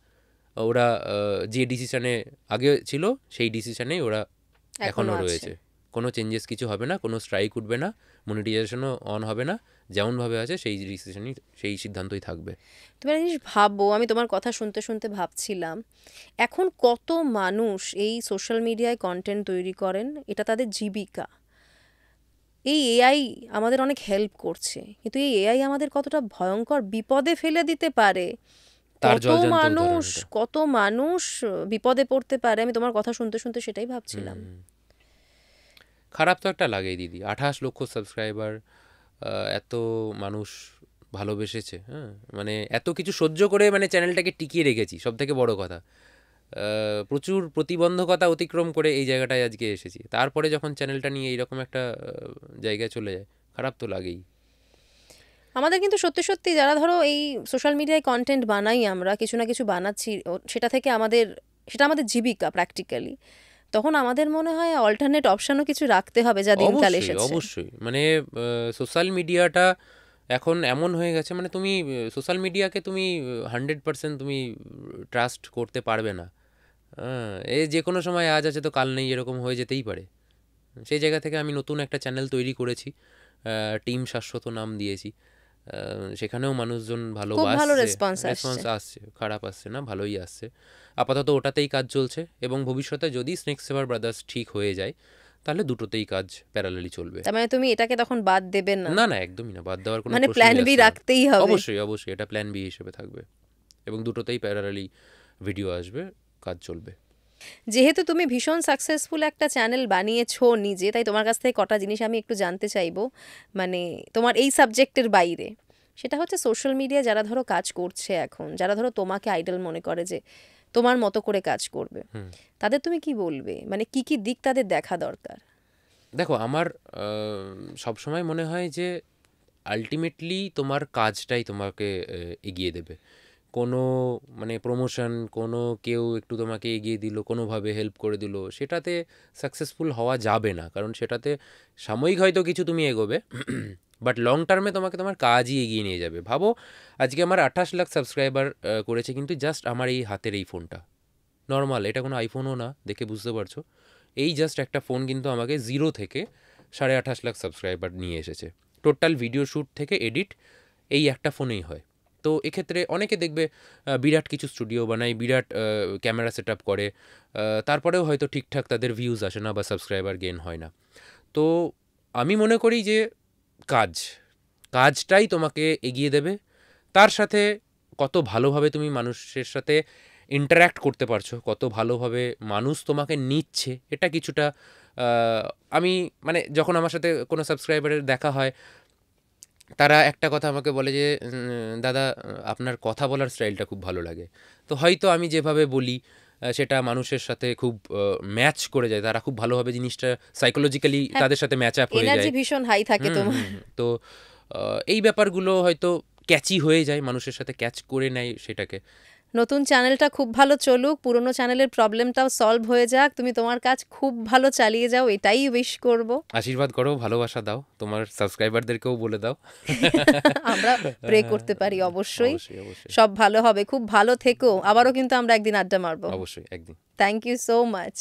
ওরা যে ডিসিশানে আগে ছিল সেই ডিসিশানেই ওরা এখনও রয়েছে, কোনো চেঞ্জেস কিছু হবে না, কোনো স্ট্রাইক উঠবে না, মনিটাইজেশনও অন হবে না, যেমনভাবে আছে সেই ডিসিশনই, সেই সিদ্ধান্তই থাকবে। তুমি একটা জিনিস ভাবো, আমি তোমার কথা শুনতে শুনতে ভাবছিলাম, এখন কত মানুষ এই সোশ্যাল মিডিয়ায় কন্টেন্ট তৈরি করেন, এটা তাদের জীবিকা। এই এআই আমাদের অনেক হেল্প করছে, কিন্তু এই এআই আমাদের কতটা ভয়ঙ্কর বিপদে ফেলে দিতে পারে, কত মানুষ বিপদে পড়তে পারে। আমি তোমার কথা শুনতে শুনতে সেটাই ভাবছিলাম। খারাপ তো একটা লাগেই দিদি, 28 লক্ষ সাবস্ক্রাইবার, এত মানুষ ভালোবেসেছে, হ্যাঁ, মানে এত কিছু সহ্য করে মানে চ্যানেলটাকে টিকিয়ে রেখেছি, সব থেকে বড় কথা। প্রচুর প্রতিবন্ধকতা অতিক্রম করে এই জায়গাটায় আজকে এসেছি, তারপরে যখন চ্যানেলটা নিয়ে এইরকম একটা জায়গায় চলে যায়, খারাপ তো লাগেই। আমাদের কিন্তু সত্যি সত্যি যারা ধরো এই সোশ্যাল মিডিয়ায় কন্টেন্ট বানাই, আমরা কিছু না কিছু বানাচ্ছি, সেটা থেকে সেটা আমাদের জীবিকা প্র্যাকটিক্যালি, তখন আমাদের মনে হয় অল্টারনেট অপশনও কিছু রাখতে হবে, যা দিনকাল এসেছে। অবশ্যই, মানে সোশ্যাল মিডিয়াটা এখন এমন হয়ে গেছে, মানে তুমি সোশ্যাল মিডিয়াকে তুমি 100% তুমি ট্রাস্ট করতে পারবে না। এ যে কোনো সময় আজ আছে তো কাল নেই, এরকম হয়ে যেতেই পারে। সেই জায়গা থেকে আমি নতুন একটা চ্যানেল তৈরি করেছি, টিম শাশ্বত নাম দিয়েছি। সেখানেও মানুষজন খুব ভালো ভালোবাসছে, রেসপন্স রেসপন্স আসছে। আসছে, খারাপ আসছে না, ভালোই আসছে। আপাতত ওটাতেই কাজ চলছে এবং ভবিষ্যতে যদি স্নেক সেভার ব্রাদার্স ঠিক হয়ে যায় তাহলে দুটোতেই কাজ প্যারালালি চলবে। তার মানে তুমি এটাকে তখন বাদ দেবে না, না না, একদমই না, বাদ দেওয়ার কোনো মানে প্রশ্নই প্ল্যান বি আসছে না। রাখতেই হবে। অবশ্যই অবশ্যই এটা প্ল্যান বি হিসেবে থাকবে এবং দুটোতেই প্যারালালি ভিডিও আসবে, কাজ চলবে। যেহেতু তুমি ভীষণ সাকসেসফুল একটা চ্যানেল বানিয়েছো নিজে, তাই তোমার কাছ থেকে কটা জিনিস আমি একটু জানতে চাইবো, মানে তোমার এই সাবজেক্টের বাইরে। সেটা হচ্ছে সোশ্যাল মিডিয়া যারা ধরো কাজ করছে এখন, যারা ধরো তোমাকে আইডল মনে করে যে তোমার মতো করে কাজ করবে, হুম। তাদের তুমি কি বলবে, মানে কি কি দিক তাদের দেখা দরকার? দেখো আমার সবসময় মনে হয় যে আলটিমেটলি তোমার কাজটাই তোমাকে এগিয়ে দেবে। কোনো মানে প্রমোশন, কোনো কেউ একটু তোমাকে এগিয়ে দিল, কোনোভাবে হেল্প করে দিল, সেটাতে সাকসেসফুল হওয়া যাবে না, কারণ সেটাতে সাময়িক হয়তো কিছু তুমি এগোবে বাট লং টার্মে তোমাকে তোমার কাজই এগিয়ে নিয়ে যাবে। ভাবো আজকে আমার 28 লাখ সাবস্ক্রাইবার করেছে কিন্তু জাস্ট আমার এই হাতের এই ফোনটা, নর্মাল, এটা কোনো আইফোনও না, দেখে বুঝতে পারছো। এই জাস্ট একটা ফোন কিন্তু আমাকে 0 থেকে 28.5 লাখ সাবস্ক্রাইবার নিয়ে এসেছে। টোটাল ভিডিও শ্যুট থেকে এডিট এই একটা ফোনেই হয়। তো এক্ষেত্রে অনেকে দেখবে বিরাট কিছু স্টুডিও বানায়, বিরাট ক্যামেরা সেট আপ করে, তারপরেও হয়তো ঠিকঠাক তাদের ভিউজ আসে না বা সাবস্ক্রাইবার গেন হয় না। তো আমি মনে করি যে কাজটাই তোমাকে এগিয়ে দেবে। তার সাথে কত ভালোভাবে তুমি মানুষের সাথে ইন্টারঅ্যাক্ট করতে পারছো, কত ভালোভাবে মানুষ তোমাকে নিচ্ছে, এটা কিছুটা আমি মানে যখন আমার সাথে কোনো সাবস্ক্রাইবারের দেখা হয় তারা একটা কথা আমাকে বলে যে দাদা আপনার কথা বলার স্টাইলটা খুব ভালো লাগে। তো হয়তো আমি যেভাবে বলি সেটা মানুষের সাথে খুব ম্যাচ করে যায়, তারা খুব ভালোভাবে জিনিসটা সাইকোলজিক্যালি হ্যাঁ, তাদের সাথে ম্যাচ আপ হয়ে যায়। এনার্জি ভীষণ হাই থাকে হুম, তোমার। হুম, হুম। তো এই ব্যাপারগুলো হয়তো ক্যাচি হয়ে যায়, মানুষের সাথে ক্যাচ করে নেয় সেটাকে। নতুন চ্যানেলটা খুব ভালো চলুক, পুরনো চ্যানেলের প্রবলেমটাও সলভ হয়ে যাক, তুমি তোমার কাজ খুব ভালো চালিয়ে যাও, এটাই উইশ করব। আশীর্বাদ করো, ভালোবাসা দাও, তোমার সাবস্ক্রাইবারদেরকেও বলে দাও। আমরা প্রে করতে পারি অবশ্যই। অবশ্যই অবশ্যই সব ভালো হবে, খুব ভালো থেকো, আবারও কিন্তু আমরা একদিন আড্ডা মারবো। অবশ্যই একদিন। Thank you so much.